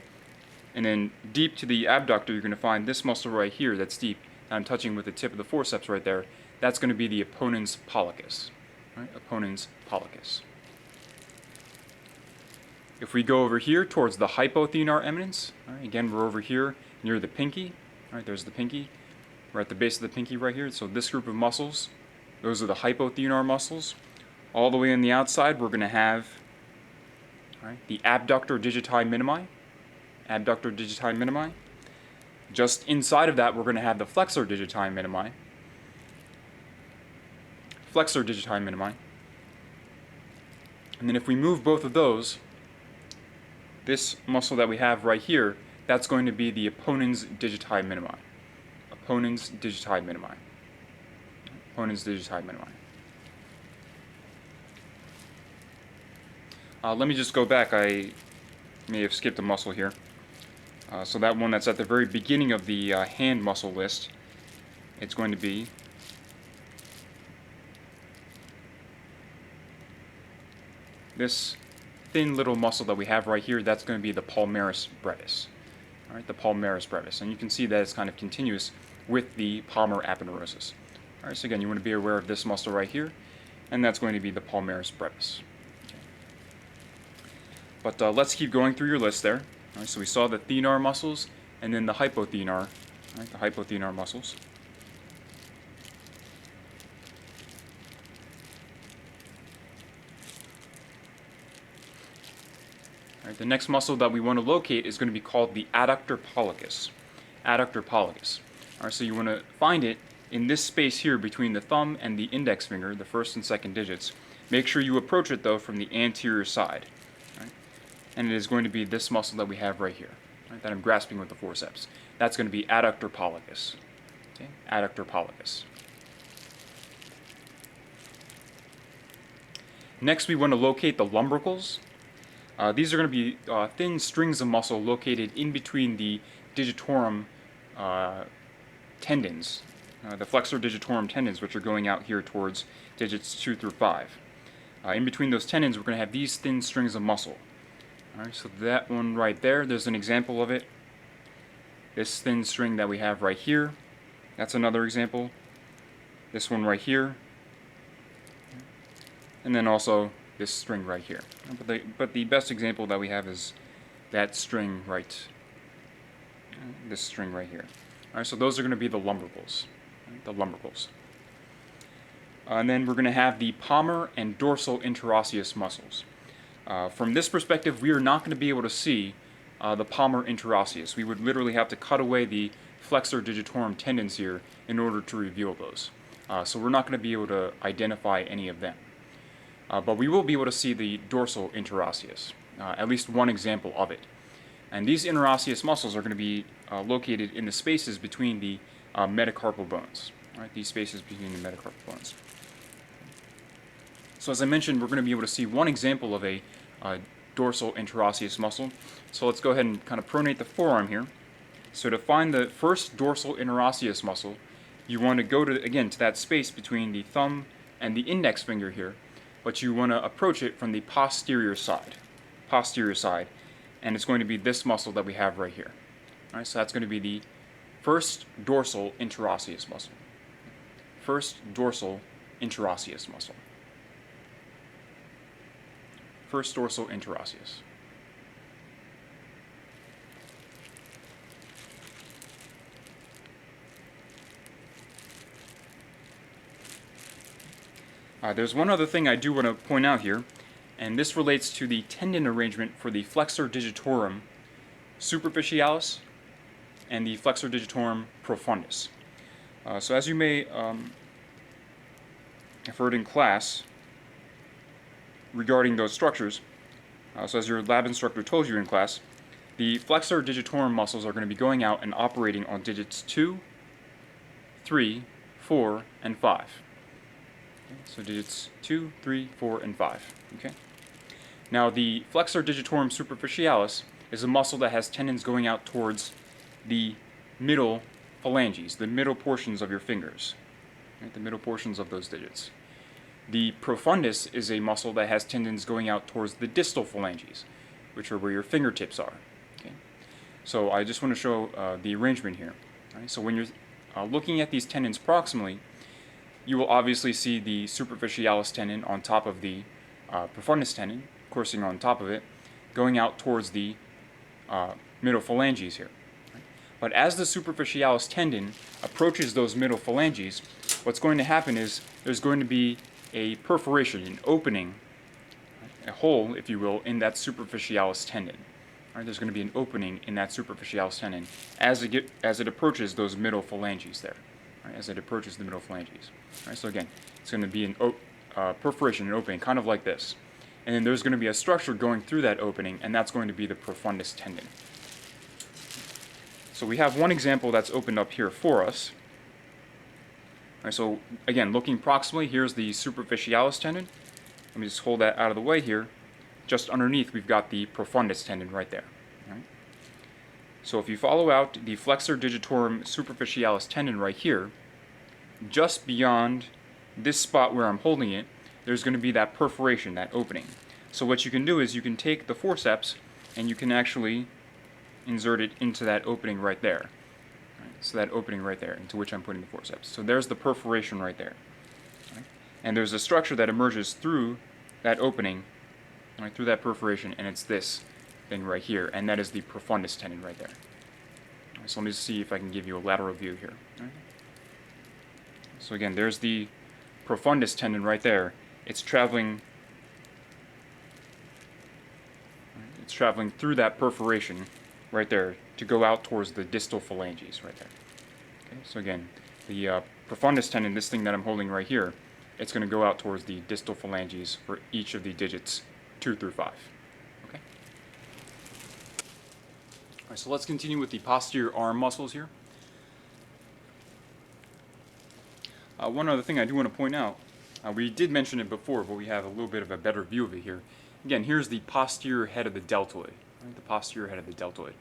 and then deep to the abductor, you're going to find this muscle right here that's deep, that I'm touching with the tip of the forceps right there. That's going to be the opponens pollicis. Right? Opponens pollicis. If we go over here towards the hypothenar eminence, right, again, we're over here near the pinky. Right, there's the pinky. We're at the base of the pinky right here. So this group of muscles, those are the hypothenar muscles. All the way on the outside, we're going to have the abductor digiti minimi. Abductor digiti minimi. Just inside of that, we're going to have the flexor digiti minimi. Flexor digiti minimi. And then if we move both of those, this muscle that we have right here, that's going to be the opponens digiti minimi. Opponens digiti minimi. Opponens digiti minimi. Let me just go back. I may have skipped a muscle here. So that one that's at the very beginning of the hand muscle list, it's going to be this thin little muscle that we have right here. That's going to be the palmaris brevis. All right, the palmaris brevis. And you can see that it's kind of continuous with the palmar aponeurosis. All right, so again, you want to be aware of this muscle right here, and that's going to be the palmaris brevis. But let's keep going through your list there. All right, so we saw the thenar muscles and then the hypothenar, right, the hypothenar muscles. All right, the next muscle that we want to locate is going to be called the adductor pollicis. Adductor pollicis. All right, so you want to find it in this space here between the thumb and the index finger, the first and second digits. Make sure you approach it though from the anterior side. And it is going to be this muscle that we have right here, right, that I'm grasping with the forceps. That's going to be adductor pollicis. Okay? Adductor pollicis. Next, we want to locate the lumbricals. These are going to be thin strings of muscle located in between the digitorum tendons, the flexor digitorum tendons, which are going out here towards digits 2 through 5. In between those tendons, we're going to have these thin strings of muscle. Alright, so that one right there, there's an example of it. This thin string that we have right here, that's another example. This one right here. And then also this string right here. But the best example that we have is that string right, this string right here. Alright, so those are going to be the lumbricals. The lumbricals. And then we're going to have the palmar and dorsal interosseous muscles. From this perspective, we are not going to be able to see the palmar interosseous. We would literally have to cut away the flexor digitorum tendons here in order to reveal those. So we're not going to be able to identify any of them. But we will be able to see the dorsal interosseous, at least one example of it. And these interosseous muscles are going to be located in the spaces between the metacarpal bones. Right, these spaces between the metacarpal bones. So as I mentioned, we're going to be able to see one example of a dorsal interosseous muscle. So let's go ahead and kind of pronate the forearm here. So to find the first dorsal interosseous muscle, you want to go to, again, to that space between the thumb and the index finger here, but you want to approach it from the posterior side, and it's going to be this muscle that we have right here. All right, so that's going to be the first dorsal interosseous muscle. First dorsal interosseous muscle. First dorsal interosseous. There's one other thing I do want to point out here, and this relates to the tendon arrangement for the flexor digitorum superficialis and the flexor digitorum profundus. So as you may have heard in class regarding those structures, so as your lab instructor told you in class, the flexor digitorum muscles are going to be going out and operating on digits 2, 3, 4, and 5. Okay, so digits 2, 3, 4, and 5. Okay. Now the flexor digitorum superficialis is a muscle that has tendons going out towards the middle phalanges, the middle portions of your fingers, right, the middle portions of those digits. The profundus is a muscle that has tendons going out towards the distal phalanges, which are where your fingertips are. Okay. So I just want to show the arrangement here. Right. So when you're looking at these tendons proximally, you will obviously see the superficialis tendon on top of the profundus tendon, coursing on top of it, going out towards the middle phalanges here. Right. But as the superficialis tendon approaches those middle phalanges, what's going to happen is there's going to be a perforation, an opening, a hole, if you will, in that superficialis tendon. Right, there's going to be an opening in that superficialis tendon as it approaches those middle phalanges there. Right, as it approaches the middle phalanges. Right, so again, it's going to be an perforation, an opening, kind of like this. And then there's going to be a structure going through that opening, and that's going to be the profundus tendon. So we have one example that's opened up here for us. Right, so again, looking proximally, here's the superficialis tendon. Let me just hold that out of the way here. Just underneath, we've got the profundus tendon right there. Right? So if you follow out the flexor digitorum superficialis tendon right here, just beyond this spot where I'm holding it, there's going to be that perforation, that opening. So what you can do is you can take the forceps and you can actually insert it into that opening right there. Right? So that opening right there, into which I'm putting the forceps. So there's the perforation right there. Right? And there's a structure that emerges through that opening, right, through that perforation, and it's this thing right here, and that is the profundus tendon right there. Right, so let me just see if I can give you a lateral view here. Right? So again, there's the profundus tendon right there. It's traveling through that perforation right there to go out towards the distal phalanges right there. Okay, so again, the profundus tendon, this thing that I'm holding right here, it's going to go out towards the distal phalanges for each of the digits 2 through 5. Okay. All right, so let's continue with the posterior arm muscles here. One other thing I do want to point out, we did mention it before, but we have a little bit of a better view of it here, Again, here's the posterior head of the deltoid. Right? The posterior head of the deltoid.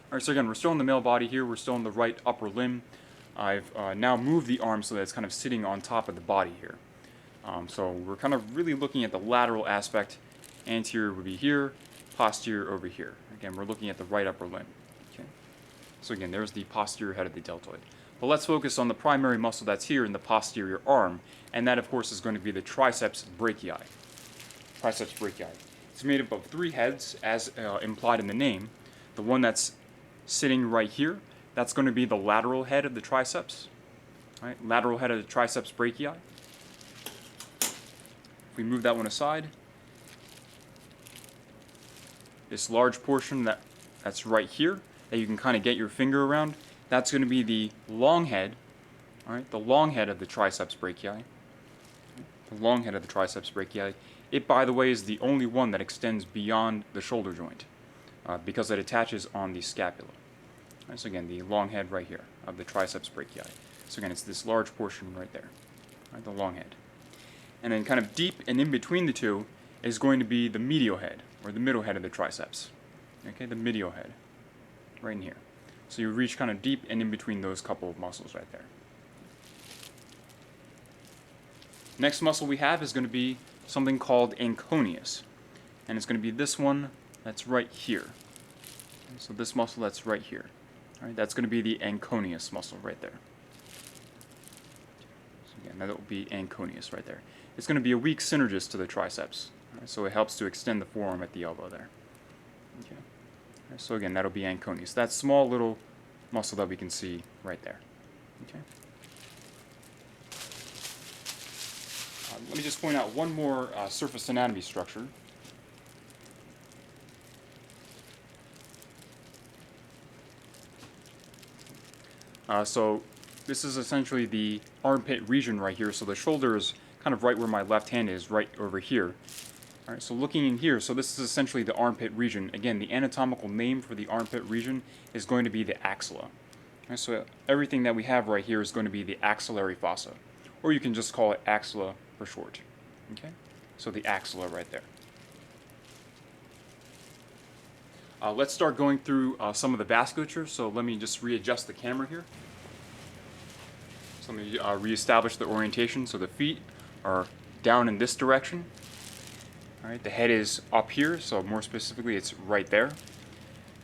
Alright, so again, we're still in the male body here. We're still in the right upper limb. I've now moved the arm so that it's kind of sitting on top of the body here. So we're kind of really looking at the lateral aspect. Anterior would be here, posterior over here. Again, we're looking at the right upper limb. Okay. So again, there's the posterior head of the deltoid. But let's focus on the primary muscle that's here in the posterior arm, and that of course is going to be the triceps brachii. Triceps brachii. It's made up of 3 heads, as implied in the name. The one that's sitting right here, that's going to be the lateral head of the triceps. Right? Lateral head of the triceps brachii. If we move that one aside, this large portion that's right here, that you can kind of get your finger around, that's going to be the long head, all right, the long head of the triceps brachii. The long head of the triceps brachii. It, by the way, is the only one that extends beyond the shoulder joint because it attaches on the scapula. Right, so again, the long head right here of the triceps brachii. So again, it's this large portion right there, right, the long head. And then kind of deep and in between the two is going to be the medial head, or the middle head of the triceps. Okay, the medial head, right in here. So you reach kind of deep and in between those couple of muscles right there. Next muscle we have is going to be something called anconeus. And it's going to be this one that's right here. So this muscle that's right here. All right, that's going to be the anconeus muscle right there. So again, that will be anconeus right there. It's going to be a weak synergist to the triceps. Right, so it helps to extend the forearm at the elbow there. Okay. Right, so again, that'll be anconeus. That small little muscle that we can see right there. Okay. Let me just point out one more surface anatomy structure. So this is essentially the armpit region right here. So the shoulder is kind of right where my left hand is, right over here. All right, so looking in here, so this is essentially the armpit region. Again, the anatomical name for the armpit region is going to be the axilla. All right, so everything that we have right here is going to be the axillary fossa, or you can just call it axilla for short. Okay, so the axilla right there. Let's start going through some of the vasculature. So let me just readjust the camera here. So let me reestablish the orientation. So the feet are down in this direction. All right, the head is up here, so more specifically it's right there.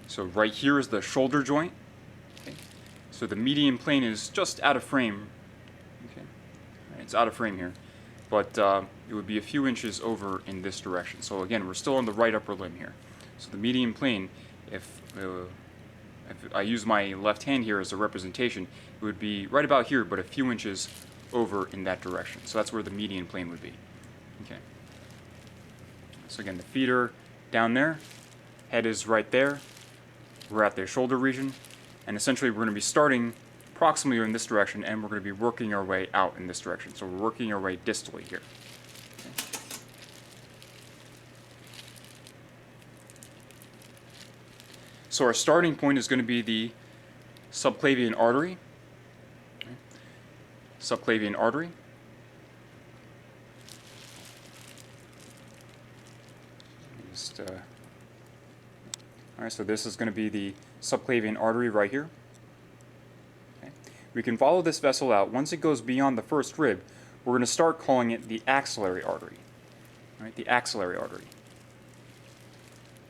So right here is the shoulder joint. Okay. So the median plane is just out of frame. Okay. Right, it's out of frame here. But it would be a few inches over in this direction. So again, we're still on the right upper limb here. So the median plane, if I use my left hand here as a representation, it would be right about here, but a few inches over in that direction. So that's where the median plane would be. Okay. So again, the feet are down there, head is right there, we're at the shoulder region, and essentially we're going to be starting approximately in this direction, and we're going to be working our way out in this direction. So we're working our way distally here. Okay. So our starting point is going to be the subclavian artery. Okay. Subclavian artery. Alright, so this is going to be the subclavian artery right here. Okay. We can follow this vessel out. Once it goes beyond the first rib, we're going to start calling it the axillary artery. Right, the axillary artery.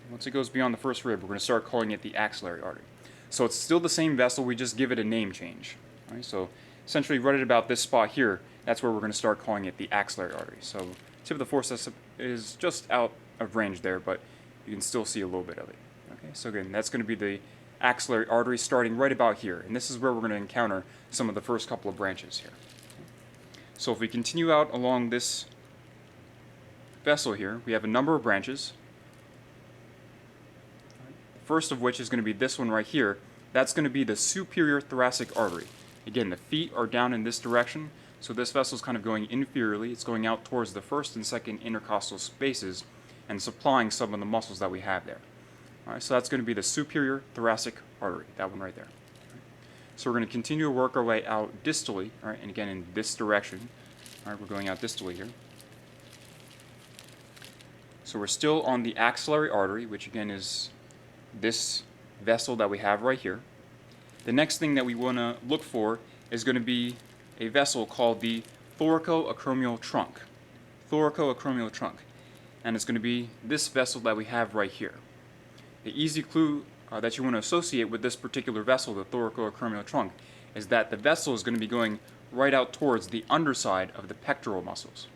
Once it goes beyond the first rib, we're going to start calling it the axillary artery. So it's still the same vessel, we just give it a name change. Right, so essentially right at about this spot here, that's where we're going to start calling it the axillary artery. So tip of the forceps is just out of range there, but you can still see a little bit of it. Okay, so again, that's going to be the axillary artery starting right about here, and this is where we're going to encounter some of the first couple of branches here. Okay. So if we continue out along this vessel here, we have a number of branches. The first of which is going to be this one right here. That's going to be the superior thoracic artery. Again, the feet are down in this direction, so this vessel is kind of going inferiorly. It's going out towards the first and second intercostal spaces and supplying some of the muscles that we have there. All right, so that's going to be the superior thoracic artery, that one right there. Right. So we're going to continue to work our way out distally, all right, and again in this direction. All right, we're going out distally here. So we're still on the axillary artery, which again is this vessel that we have right here. The next thing that we want to look for is going to be a vessel called the thoracoacromial trunk. Thoracoacromial trunk. And it's going to be this vessel that we have right here. The easy clue that you want to associate with this particular vessel, the thoracoacromial trunk, is that the vessel is going to be going right out towards the underside of the pectoral muscles.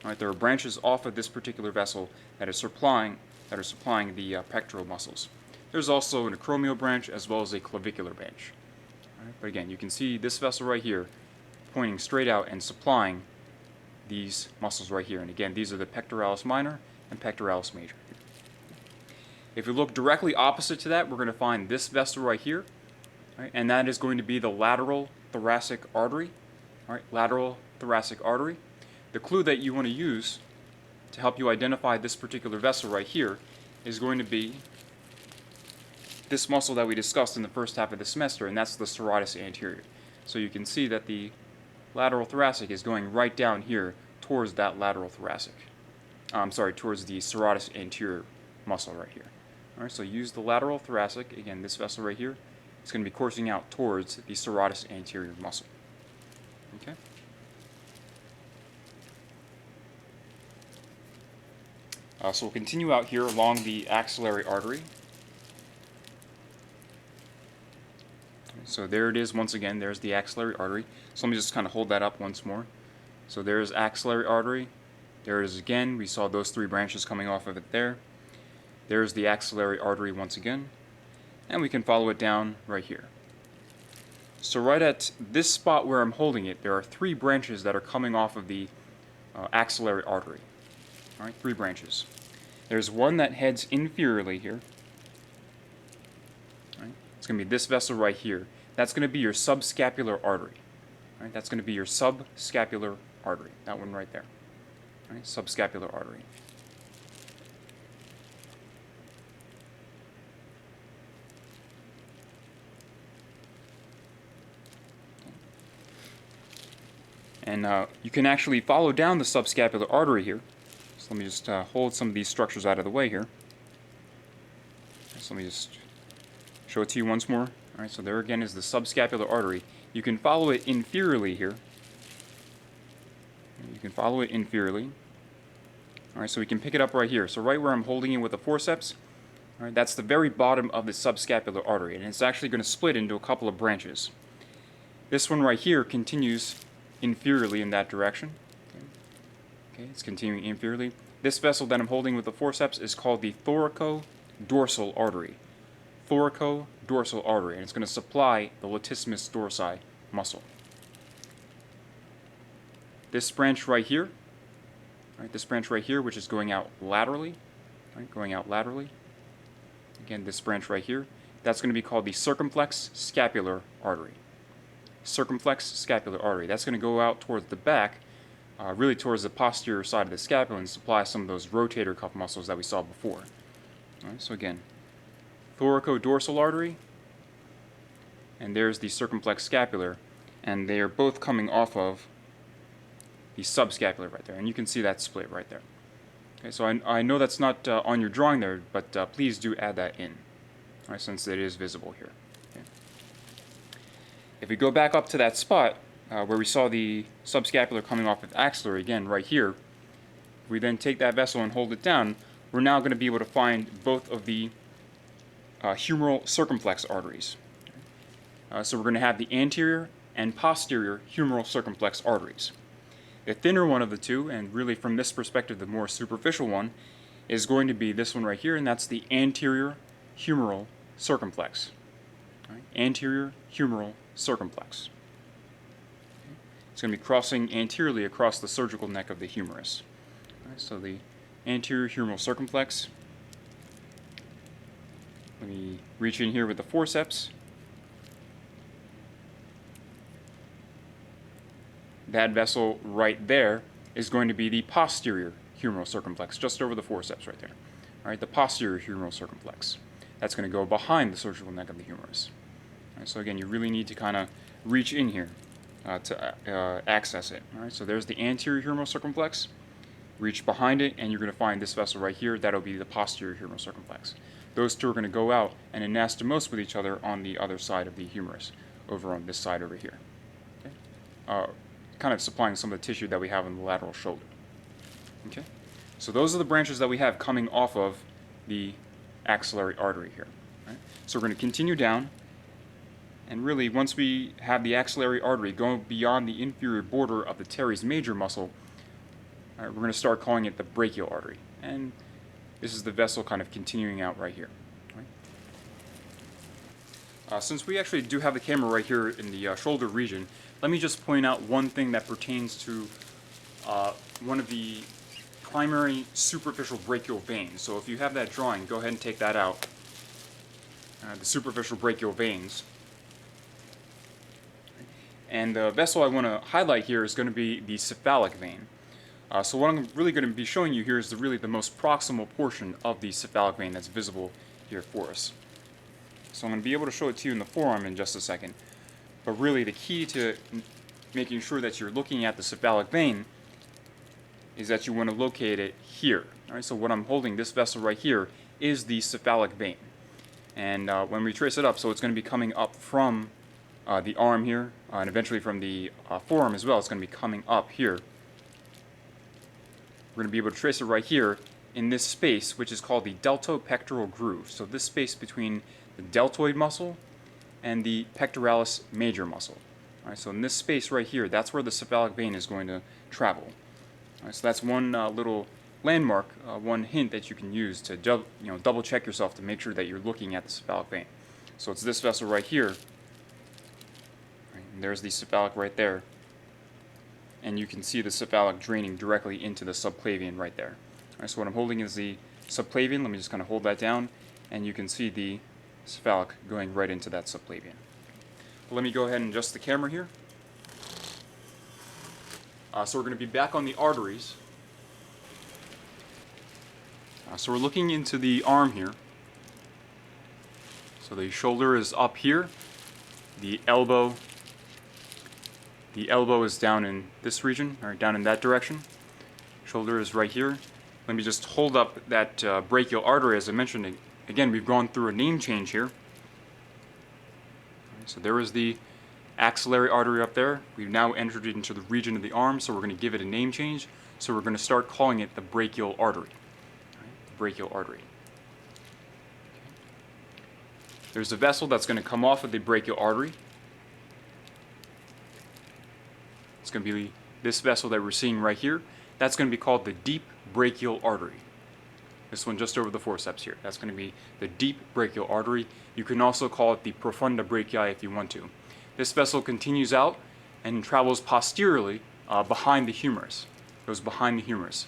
All right, there are branches off of this particular vessel that are supplying the pectoral muscles. There's also an acromial branch as well as a clavicular branch. All right, but again, you can see this vessel right here pointing straight out and supplying these muscles right here. And again, these are the pectoralis minor and pectoralis major. If we look directly opposite to that, we're going to find this vessel right here, right, and that is going to be the lateral thoracic artery. All right, lateral thoracic artery. The clue that you want to use to help you identify this particular vessel right here is going to be this muscle that we discussed in the first half of the semester, and that's the serratus anterior. So you can see that the lateral thoracic is going right down here towards that lateral thoracic. Towards the serratus anterior muscle right here. All right, so use the lateral thoracic, again, this vessel right here. It's going to be coursing out towards the serratus anterior muscle. Okay. So we'll continue out here along the axillary artery. So there it is once again, there's the axillary artery. So let me just kind of hold that up once more. So there's axillary artery. There it is again. We saw those three branches coming off of it there. There's the axillary artery once again. And we can follow it down right here. So right at this spot where I'm holding it, there are three branches that are coming off of the axillary artery. All right, three branches. There's one that heads inferiorly here. All right, it's going to be this vessel right here. That's going to be your subscapular artery. All right, that's going to be your subscapular artery. That one right there. All right, subscapular artery. And you can actually follow down the subscapular artery here. So let me just hold some of these structures out of the way here. So let me just show it to you once more. All right, so there again is the subscapular artery. You can follow it inferiorly here. You can follow it inferiorly. All right, so we can pick it up right here. So right where I'm holding it with the forceps, all right, that's the very bottom of the subscapular artery, and it's actually going to split into a couple of branches. This one right here continues inferiorly in that direction. Okay, it's continuing inferiorly. This vessel that I'm holding with the forceps is called the thoracodorsal artery. Thoracodorsal artery, and it's going to supply the latissimus dorsi muscle. This branch right here, right, this branch right here, which is going out laterally, right, going out laterally. Again, this branch right here, that's going to be called the circumflex scapular artery. Circumflex scapular artery. That's going to go out towards the back, really towards the posterior side of the scapula, and supply some of those rotator cuff muscles that we saw before. All right, so again, thoracodorsal artery, and there's the circumflex scapular, and they are both coming off of the subscapular right there, and you can see that split right there. Okay, so I know that's not on your drawing there, but please do add that in, all right, since it is visible here. Okay. If we go back up to that spot where we saw the subscapular coming off of axillary, again, right here, if we then take that vessel and hold it down, we're now going to be able to find both of the humeral circumflex arteries. So we're going to have the anterior and posterior humeral circumflex arteries. The thinner one of the two, and really from this perspective the more superficial one, is going to be this one right here, and that's the anterior humeral circumflex. Right? Anterior humeral circumflex. Okay. It's going to be crossing anteriorly across the surgical neck of the humerus. Right, so the anterior humeral circumflex. Let me reach in here with the forceps. That vessel right there is going to be the posterior humeral circumflex, just over the forceps right there. All right, the posterior humeral circumflex. That's going to go behind the surgical neck of the humerus. All right, so again, you really need to kind of reach in here to access it. All right, so there's the anterior humeral circumflex. reach behind it, and you're going to find this vessel right here. That'll be the posterior humeral circumflex. Those two are going to go out and anastomose with each other on the other side of the humerus, over on this side over here. Okay? Kind of supplying some of the tissue that we have on the lateral shoulder. Okay? So those are the branches that we have coming off of the axillary artery here. Right? So we're going to continue down, and really once we have the axillary artery going beyond the inferior border of the teres major muscle, we're going to start calling it the brachial artery. And this is the vessel kind of continuing out right here. Right? Since we actually do have the camera right here in the shoulder region, let me just point out one thing that pertains to one of the primary superficial brachial veins. So if you have that drawing, go ahead and take that out. The superficial brachial veins. And the vessel I want to highlight here is going to be the cephalic vein. So what I'm really going to be showing you here is really the most proximal portion of the cephalic vein that's visible here for us. So I'm going to be able to show it to you in the forearm in just a second. But really the key to making sure that you're looking at the cephalic vein is that you want to locate it here. All right, so what I'm holding, this vessel right here, is the cephalic vein. And when we trace it up, so it's going to be coming up from the arm here, and eventually from the forearm as well. It's going to be coming up here. We're going to be able to trace it right here in this space, which is called the deltopectoral groove. So this space between the deltoid muscle and the pectoralis major muscle. All right, so in this space right here, that's where the cephalic vein is going to travel. All right, so that's one little landmark, one hint that you can use to double check yourself to make sure that you're looking at the cephalic vein. So it's this vessel right here. Right, and there's the cephalic right there. And you can see the cephalic draining directly into the subclavian right there. All right, so what I'm holding is the subclavian. Let me just kind of hold that down, and you can see the cephalic going right into that subclavian. But let me go ahead and adjust the camera here. So we're going to be back on the arteries. So we're looking into the arm here. So the shoulder is up here. The elbow is down in this region, or down in that direction. Shoulder is right here. Let me just hold up that brachial artery. As I mentioned, again, we've gone through a name change here. So there is the axillary artery up there. We've now entered it into the region of the arm, so we're going to give it a name change. So we're going to start calling it the brachial artery. The brachial artery. There's a vessel that's going to come off of the brachial artery. It's going to be this vessel that we're seeing right here. That's going to be called the deep brachial artery. This one just over the forceps here. That's going to be the deep brachial artery. You can also call it the profunda brachii if you want to. This vessel continues out and travels posteriorly behind the humerus. Goes behind the humerus.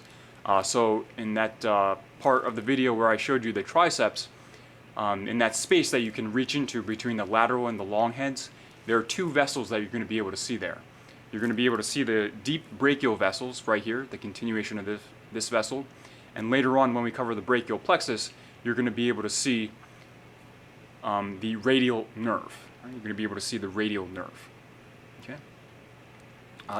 So in that part of the video where I showed you the triceps, in that space that you can reach into between the lateral and the long heads, there are two vessels that you're going to be able to see there. You're going to be able to see the deep brachial vessels right here, the continuation of this vessel. And later on, when we cover the brachial plexus, you're going to be able to see the radial nerve. Right? You're going to be able to see the radial nerve, okay?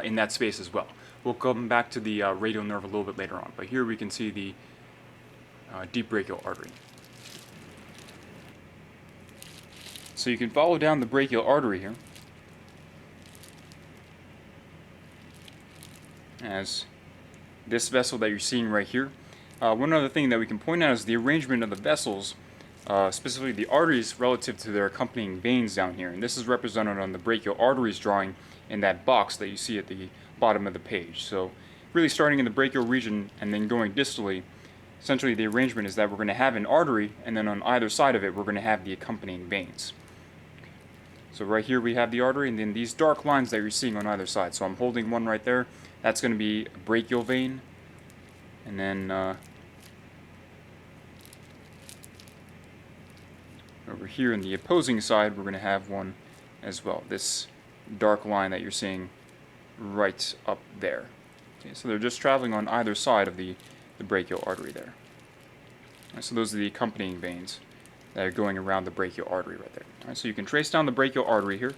In that space as well. We'll come back to the radial nerve a little bit later on, but here we can see the deep brachial artery. So you can follow down the brachial artery here as this vessel that you're seeing right here. One other thing that we can point out is the arrangement of the vessels, specifically the arteries relative to their accompanying veins down here. And this is represented on the brachial arteries drawing in that box that you see at the bottom of the page. So really starting in the brachial region and then going distally, essentially the arrangement is that we're going to have an artery, and then on either side of it we're going to have the accompanying veins. So right here we have the artery, and then these dark lines that you're seeing on either side. So I'm holding one right there. That's going to be a brachial vein. And then over here in the opposing side, we're going to have one as well. This dark line that you're seeing right up there. Okay, so they're just traveling on either side of the brachial artery there. Right, so those are the accompanying veins that are going around the brachial artery right there. All right, so you can trace down the brachial artery here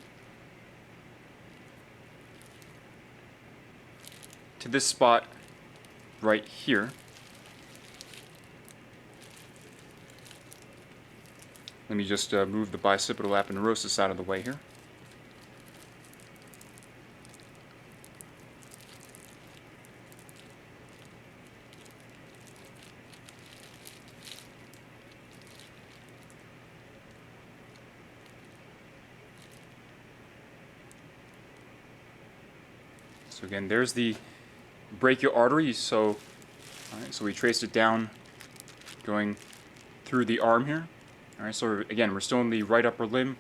to this spot right here. Let me just move the bicipital aponeurosis out of the way here. So again, there's the brachial artery. So we traced it down, going through the arm here. All right, so again, we're still in the right upper limb.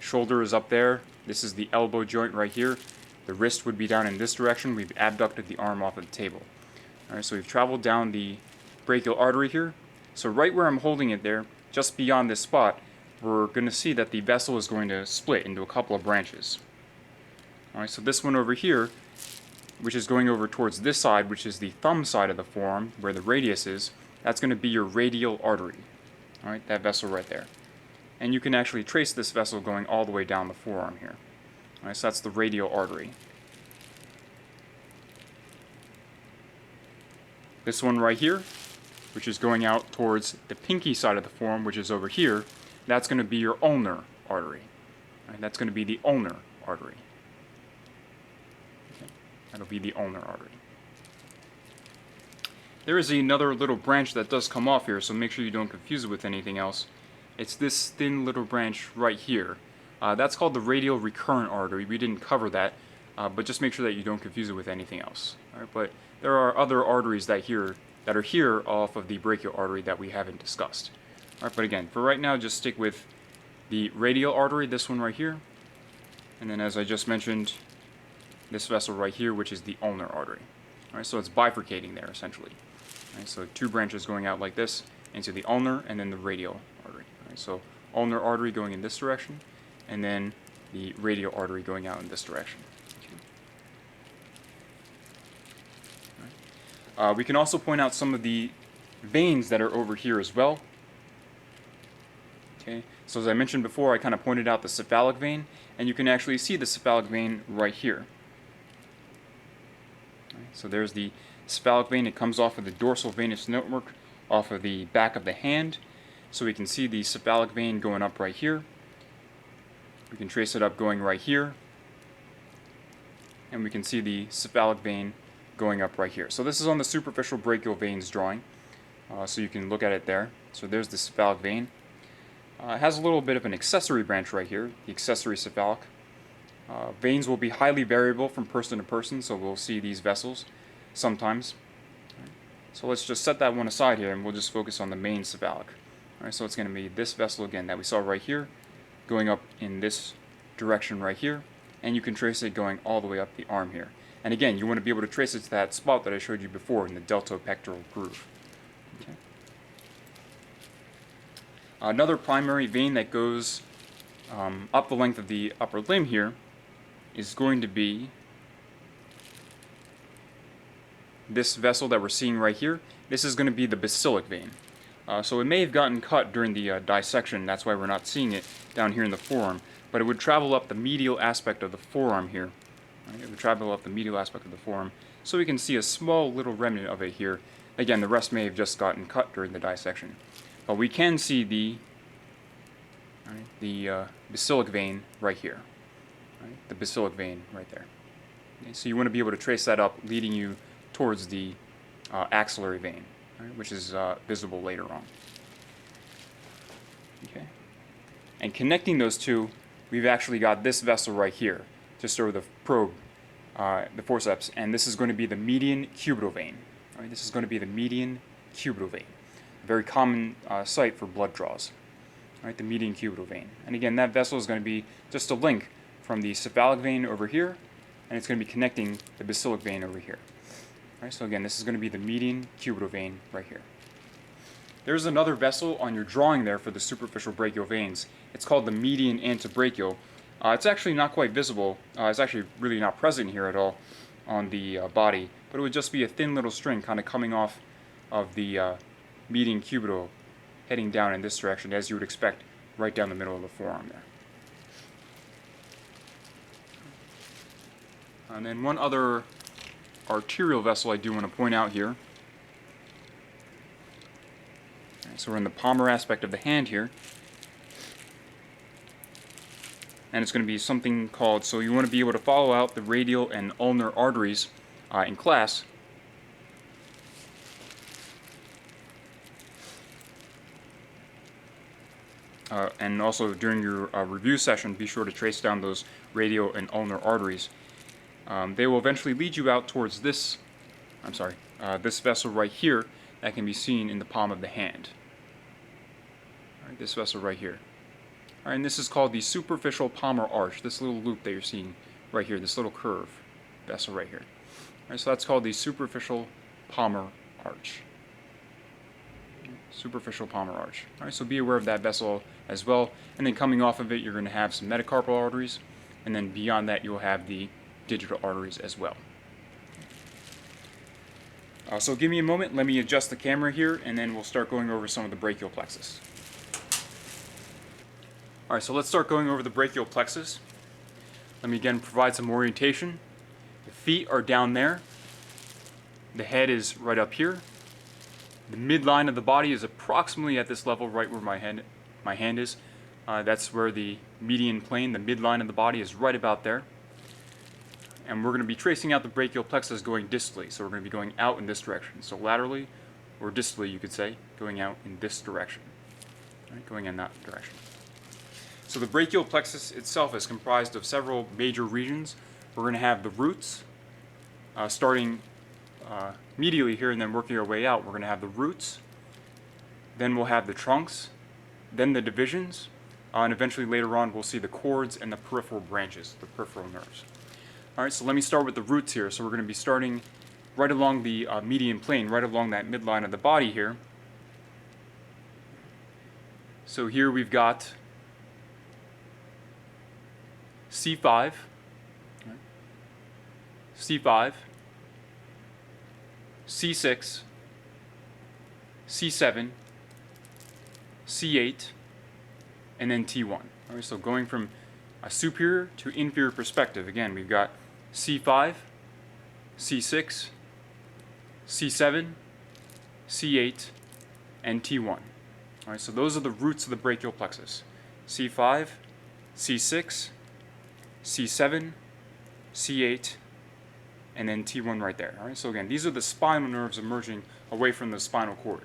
Shoulder is up there. This is the elbow joint right here. The wrist would be down in this direction. We've abducted the arm off of the table. All right, so we've traveled down the brachial artery here. So right where I'm holding it there, just beyond this spot, we're going to see that the vessel is going to split into a couple of branches. All right, so this one over here, which is going over towards this side, which is the thumb side of the forearm, where the radius is, that's going to be your radial artery. All right, that vessel right there. And you can actually trace this vessel going all the way down the forearm here. All right, so that's the radial artery. This one right here, which is going out towards the pinky side of the forearm, which is over here, that's going to be your ulnar artery. All right, that's going to be the ulnar artery. Okay, that'll be the ulnar artery. There is another little branch that does come off here, so make sure you don't confuse it with anything else. It's this thin little branch right here. That's called the radial recurrent artery. We didn't cover that, but just make sure that you don't confuse it with anything else. All right, but there are other arteries that are here off of the brachial artery that we haven't discussed. All right, but again, for right now, just stick with the radial artery, this one right here, and then as I just mentioned, this vessel right here, which is the ulnar artery. All right, so it's bifurcating there essentially. All right, so two branches going out like this into the ulnar and then the radial artery. All right, so ulnar artery going in this direction, and then the radial artery going out in this direction. Okay. We can also point out some of the veins that are over here as well. Okay, so as I mentioned before, I kind of pointed out the cephalic vein, and you can actually see the cephalic vein right here. All right, so there's the cephalic vein. It comes off of the dorsal venous network off of the back of the hand. So we can see the cephalic vein going up right here. We can trace it up going right here. And we can see the cephalic vein going up right here. So this is on the superficial brachial veins drawing. So you can look at it there. So there's the cephalic vein. It has a little bit of an accessory branch right here, the accessory cephalic. Veins will be highly variable from person to person, so we'll see these vessels sometimes. So let's just set that one aside here, and we'll just focus on the main cephalic. All right, so it's going to be this vessel again that we saw right here, going up in this direction right here, and you can trace it going all the way up the arm here. And again, you want to be able to trace it to that spot that I showed you before in the deltopectoral groove. Okay. Another primary vein that goes up the length of the upper limb here is going to be this vessel that we're seeing right here. This is going to be the basilic vein. So it may have gotten cut during the dissection, that's why we're not seeing it down here in the forearm, but it would travel up the medial aspect of the forearm here. Right? It would travel up the medial aspect of the forearm, so we can see a small little remnant of it here. Again, the rest may have just gotten cut during the dissection. But we can see the basilic vein right here. Right? The basilic vein right there. Okay, so you want to be able to trace that up, leading you towards the axillary vein, right, which is visible later on. Okay. And connecting those two, we've actually got this vessel right here, just over the probe, the forceps, and this is going to be the median cubital vein. Right? This is going to be the median cubital vein, a very common site for blood draws. Right? The median cubital vein. And again, that vessel is going to be just a link from the cephalic vein over here, and it's going to be connecting the basilic vein over here. Right, so again, this is going to be the median cubital vein right here. There's another vessel on your drawing there for the superficial brachial veins. It's called the median antebrachial. It's actually not quite visible. It's actually really not present here at all on the body, but it would just be a thin little string kind of coming off of the median cubital, heading down in this direction, as you would expect, right down the middle of the forearm there. And then one other arterial vessel I do want to point out here So we're in the palmar aspect of the hand here. And it's going to be something called, so you want to be able to follow out the radial and ulnar arteries in class. And also during your review session, be sure to trace down those radial and ulnar arteries. They will eventually lead you out towards this, this vessel right here that can be seen in the palm of the hand. All right, this vessel right here. All right, and this is called the superficial palmar arch, this little loop that you're seeing right here, this little curve vessel right here. All right, so that's called the superficial palmar arch. Superficial palmar arch. All right, so be aware of that vessel as well. And then coming off of it, you're going to have some metacarpal arteries, and then beyond that, you'll have the digital arteries as well. So give me a moment, let me adjust the camera here, and then we'll start going over some of the brachial plexus. Alright, so let's start going over the brachial plexus. Let me again provide some orientation. The feet are down there. The head is right up here. The midline of the body is approximately at this level, right where my hand is. That's where the median plane, the midline of the body, is right about there. And we're going to be tracing out the brachial plexus going distally. So we're going to be going out in this direction. So laterally, or distally you could say, going out in this direction. Right, going in that direction. So the brachial plexus itself is comprised of several major regions. We're going to have the roots, starting medially here and then working our way out. We're going to have the roots, then we'll have the trunks, then the divisions, and eventually later on we'll see the cords and the peripheral branches, the peripheral nerves. Alright, so let me start with the roots here. So we're going to be starting right along the median plane, right along that midline of the body here. So here we've got C5, right? C5, C6, C7, C8, and then T1. All right, so going from a superior to inferior perspective, again, we've got C5, C6, C7, C8, and T1. All right, so those are the roots of the brachial plexus. C5, C6, C7, C8, and then T1 right there. All right, so again, these are the spinal nerves emerging away from the spinal cord.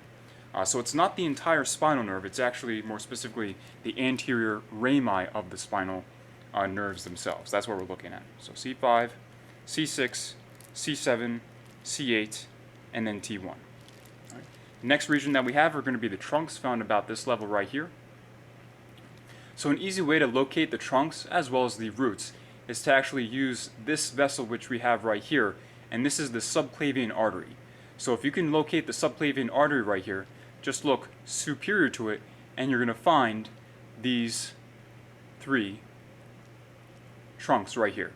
So it's not the entire spinal nerve, it's actually more specifically the anterior rami of the spinal nerves themselves. That's what we're looking at. So C5, C6, C7, C8, and then T1. All right. The next region that we have are going to be the trunks, found about this level right here. So an easy way to locate the trunks as well as the roots is to actually use this vessel which we have right here, and this is the subclavian artery. So if you can locate the subclavian artery right here, just look superior to it and you're going to find these three trunks right here.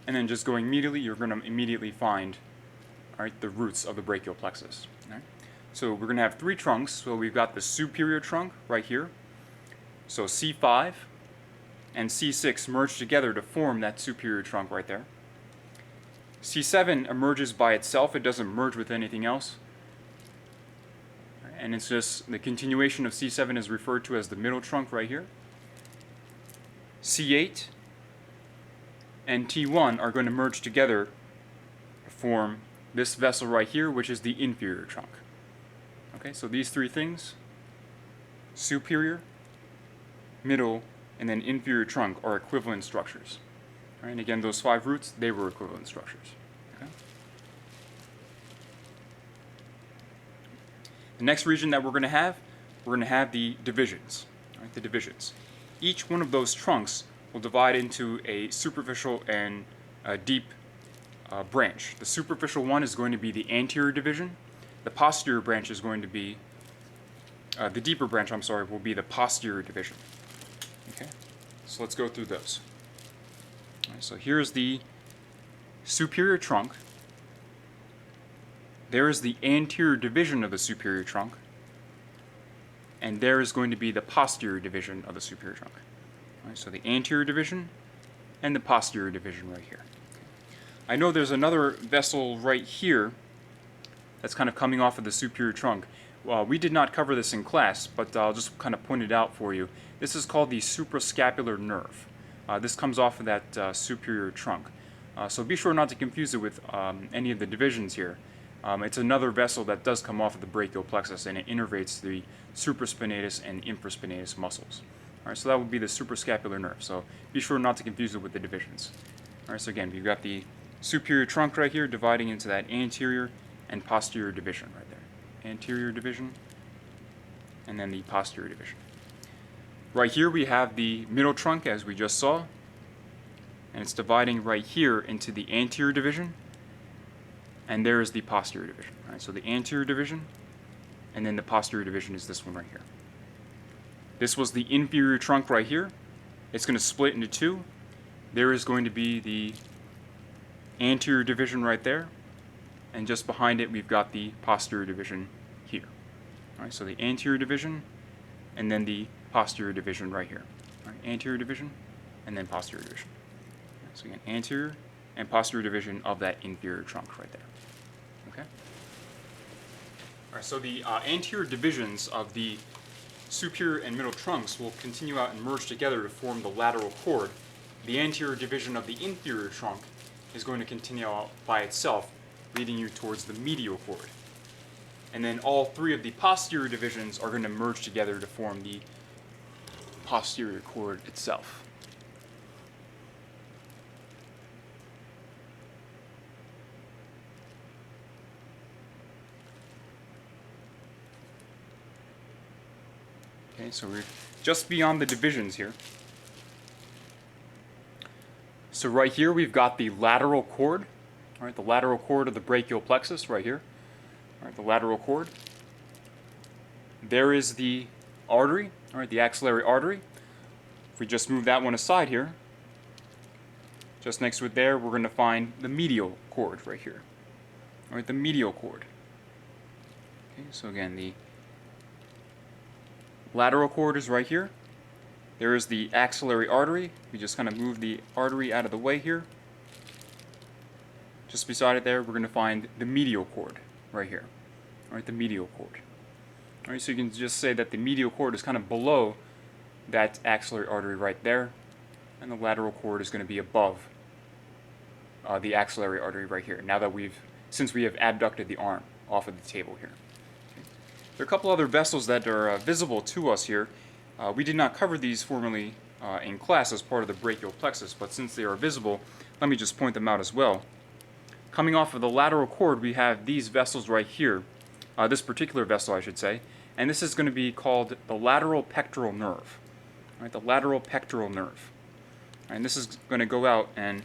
And then just going immediately, you're going to immediately find, all right, the roots of the brachial plexus. All right? So we're going to have three trunks. So we've got the superior trunk right here. So C5 and C6 merge together to form that superior trunk right there. C7 emerges by itself. It doesn't merge with anything else. And it's just the continuation of C7 is referred to as the middle trunk right here. C8 and T1 are going to merge together to form this vessel right here, which is the inferior trunk. Okay, so these three things, superior, middle, and then inferior trunk, are equivalent structures. All right, and again, those five roots, they were equivalent structures. Okay? The next region that we're going to have the divisions. All right, the divisions. Each one of those trunks will divide into a superficial and a deep branch. The superficial one is going to be the anterior division. The posterior branch is going to be, the deeper branch, I'm sorry, will be the posterior division. Okay, so let's go through those. All right, so here's the superior trunk. There is the anterior division of the superior trunk. And there is going to be the posterior division of the superior trunk. All right, so the anterior division and the posterior division right here. I know there's another vessel right here that's kind of coming off of the superior trunk. We did not cover this in class, but I'll just kind of point it out for you. This is called the suprascapular nerve. This comes off of that superior trunk. So be sure not to confuse it with any of the divisions here. It's another vessel that does come off of the brachial plexus, and it innervates the supraspinatus and infraspinatus muscles. All right, so that would be the suprascapular nerve. So be sure not to confuse it with the divisions. All right, so again, we've got the superior trunk right here dividing into that anterior and posterior division right there. Anterior division, and then the posterior division. Right here we have the middle trunk, as we just saw, and it's dividing right here into the anterior division, and there is the posterior division. All right, so the anterior division, and then the posterior division is this one right here. This was the inferior trunk right here. It's going to split into two. There is going to be the anterior division right there, and just behind it we've got the posterior division here. All right, so the anterior division, and then the posterior division right here. All right, anterior division, and then posterior division. So again, anterior and posterior division of that inferior trunk right there. Okay. All right, so the anterior divisions of the superior and middle trunks will continue out and merge together to form the lateral cord. The anterior division of the inferior trunk is going to continue out by itself, leading you towards the medial cord. And then all three of the posterior divisions are going to merge together to form the posterior cord itself. Okay, so we're just beyond the divisions here. So right here we've got the lateral cord, all right, the lateral cord of the brachial plexus right here. All right, the lateral cord. There is the artery, all right, the axillary artery. If we just move that one aside here, just next to it there, we're going to find the medial cord right here. All right, the medial cord. Okay, so again, the lateral cord is right here. There is the axillary artery. We just kind of move the artery out of the way here. Just beside it there, we're going to find the medial cord right here. All right, the medial cord. All right, so you can just say that the medial cord is kind of below that axillary artery right there, and the lateral cord is going to be above the axillary artery right here. Now that since we have abducted the arm off of the table here. Okay. There are a couple other vessels that are visible to us here. We did not cover these formally in class as part of the brachial plexus, but since they are visible, let me just point them out as well. Coming off of the lateral cord, we have these vessels right here, this particular vessel I should say, and this is going to be called the lateral pectoral nerve. All right, the lateral pectoral nerve. And this is going to go out and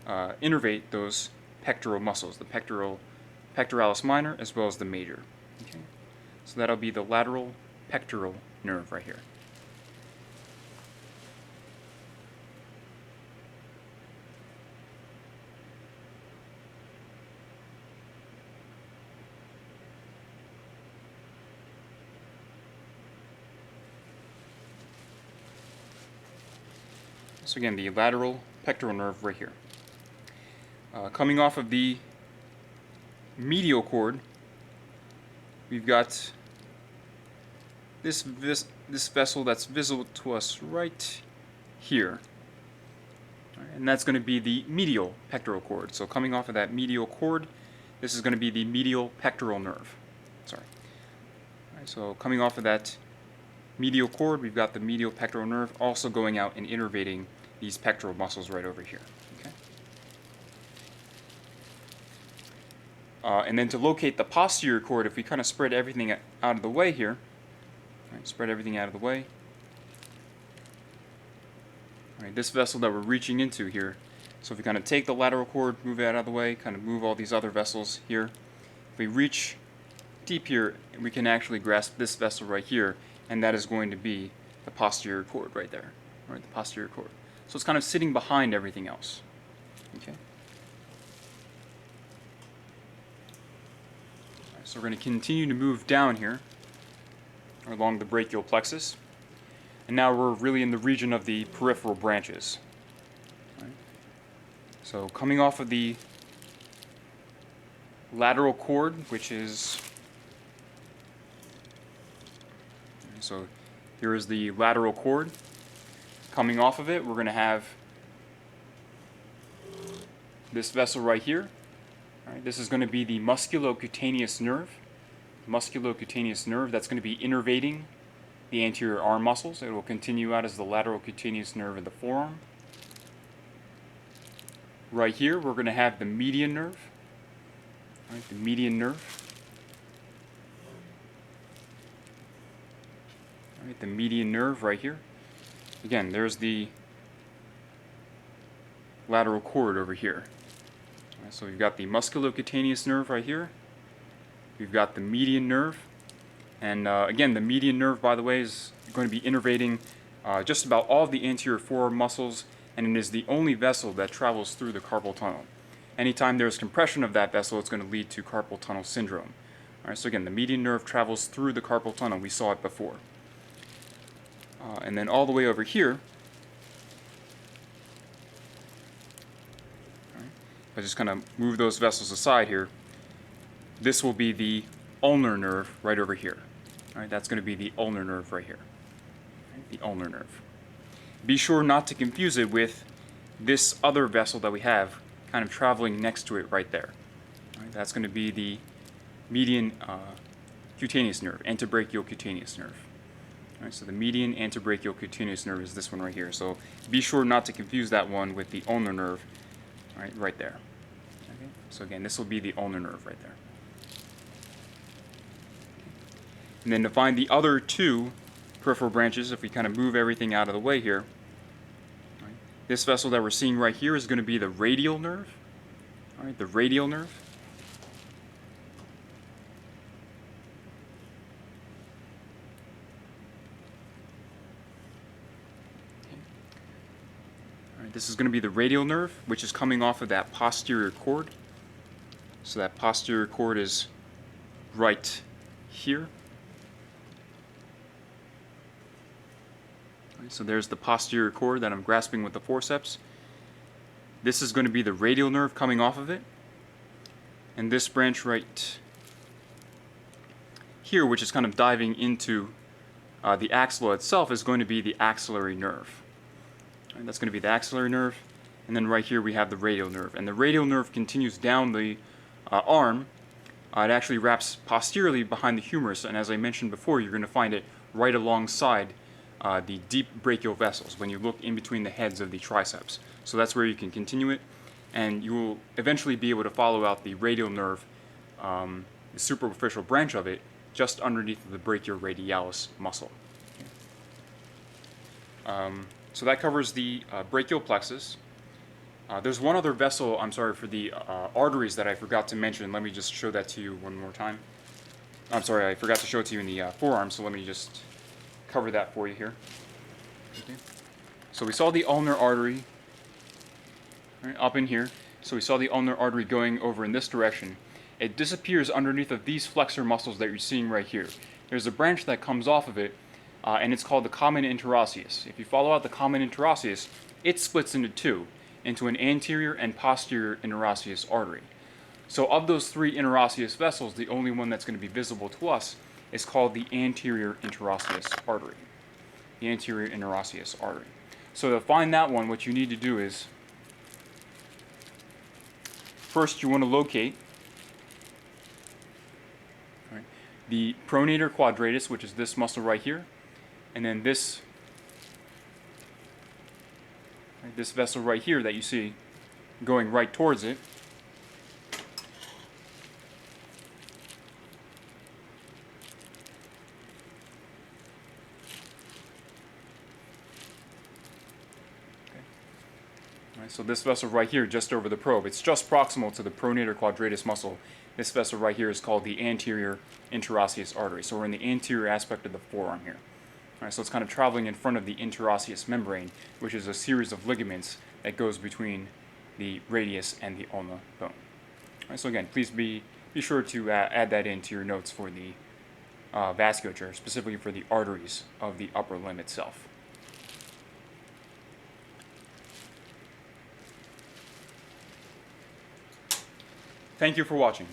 innervate those pectoral muscles, the pectoralis minor as well as the major. Okay? So that'll be the lateral pectoral nerve right here. So again, the lateral pectoral nerve right here. Coming off of the medial cord, we've got this vessel that's visible to us right here. And that's going to be the medial pectoral cord. So coming off of that medial cord, this is going to be the medial pectoral nerve. Sorry. All right, so coming off of that medial cord, we've got the medial pectoral nerve also going out and innervating these pectoral muscles right over here. Okay. And then to locate the posterior cord, if we kind of spread everything out of the way here, right, spread everything out of the way. All right, this vessel that we're reaching into here. So if we kind of take the lateral cord, move it out of the way, kind of move all these other vessels here. If we reach deep here, we can actually grasp this vessel right here, and that is going to be the posterior cord right there. All right, the posterior cord. So it's kind of sitting behind everything else. Okay. All right, so we're going to continue to move down here along the brachial plexus. And now we're really in the region of the peripheral branches. All right. So coming off of the lateral cord, which is So here is the lateral cord. Coming off of it, we're going to have this vessel right here. All right, this is going to be the musculocutaneous nerve. Musculocutaneous nerve, that's going to be innervating the anterior arm muscles. It will continue out as the lateral cutaneous nerve of the forearm. Right here, we're going to have the median nerve. All right, the median nerve. All right, the median nerve right here. Again, there's the lateral cord over here. All right, so you've got the musculocutaneous nerve right here. We've got the median nerve. And again, the median nerve, by the way, is going to be innervating just about all of the anterior forearm muscles, and it is the only vessel that travels through the carpal tunnel. Anytime there's compression of that vessel, it's going to lead to carpal tunnel syndrome. All right, so again, the median nerve travels through the carpal tunnel. We saw it before. And then all the way over here, all right, I just kind of move those vessels aside here. This will be the ulnar nerve right over here. All right, that's going to be the ulnar nerve right here. Right, the ulnar nerve. Be sure not to confuse it with this other vessel that we have kind of traveling next to it right there. All right, that's going to be the median cutaneous nerve, antebrachial cutaneous nerve. All right, so the median antebrachial cutaneous nerve is this one right here. So be sure not to confuse that one with the ulnar nerve, right there. Okay? So again, this will be the ulnar nerve right there. And then to find the other two peripheral branches, if we kind of move everything out of the way here, right, this vessel that we're seeing right here is going to be the radial nerve. All right, the radial nerve. This is going to be the radial nerve, which is coming off of that posterior cord. So that posterior cord is right here. Right, so there's the posterior cord that I'm grasping with the forceps. This is going to be the radial nerve coming off of it. And this branch right here, which is kind of diving into the axilla itself, is going to be the axillary nerve. And that's going to be the axillary nerve, and then right here we have the radial nerve. And the radial nerve continues down the arm. It actually wraps posteriorly behind the humerus, and as I mentioned before, you're going to find it right alongside the deep brachial vessels when you look in between the heads of the triceps. So that's where you can continue it, and you will eventually be able to follow out the radial nerve, the superficial branch of it, just underneath the brachioradialis muscle. So that covers the brachial plexus. There's one other vessel, I'm sorry, for the arteries that I forgot to mention. Let me just show that to you one more time. I'm sorry, I forgot to show it to you in the forearm, so let me just cover that for you here. Okay. So we saw the ulnar artery right, up in here. So we saw the ulnar artery going over in this direction. It disappears underneath of these flexor muscles that you're seeing right here. There's a branch that comes off of it, and it's called the common interosseous. If you follow out the common interosseous, it splits into two, into an anterior and posterior interosseous artery. So of those three interosseous vessels, the only one that's going to be visible to us is called the anterior interosseous artery. The anterior interosseous artery. So to find that one, what you need to do is, first you want to locate the pronator quadratus, which is this muscle right here, and then this vessel right here that you see going right towards it. Okay. All right, so this vessel right here, just over the probe, it's just proximal to the pronator quadratus muscle. This vessel right here is called the anterior interosseous artery. So we're in the anterior aspect of the forearm here. All right, so it's kind of traveling in front of the interosseous membrane, which is a series of ligaments that goes between the radius and the ulna bone. All right, so again, please be sure to add that into your notes for the vasculature, specifically for the arteries of the upper limb itself. Thank you for watching.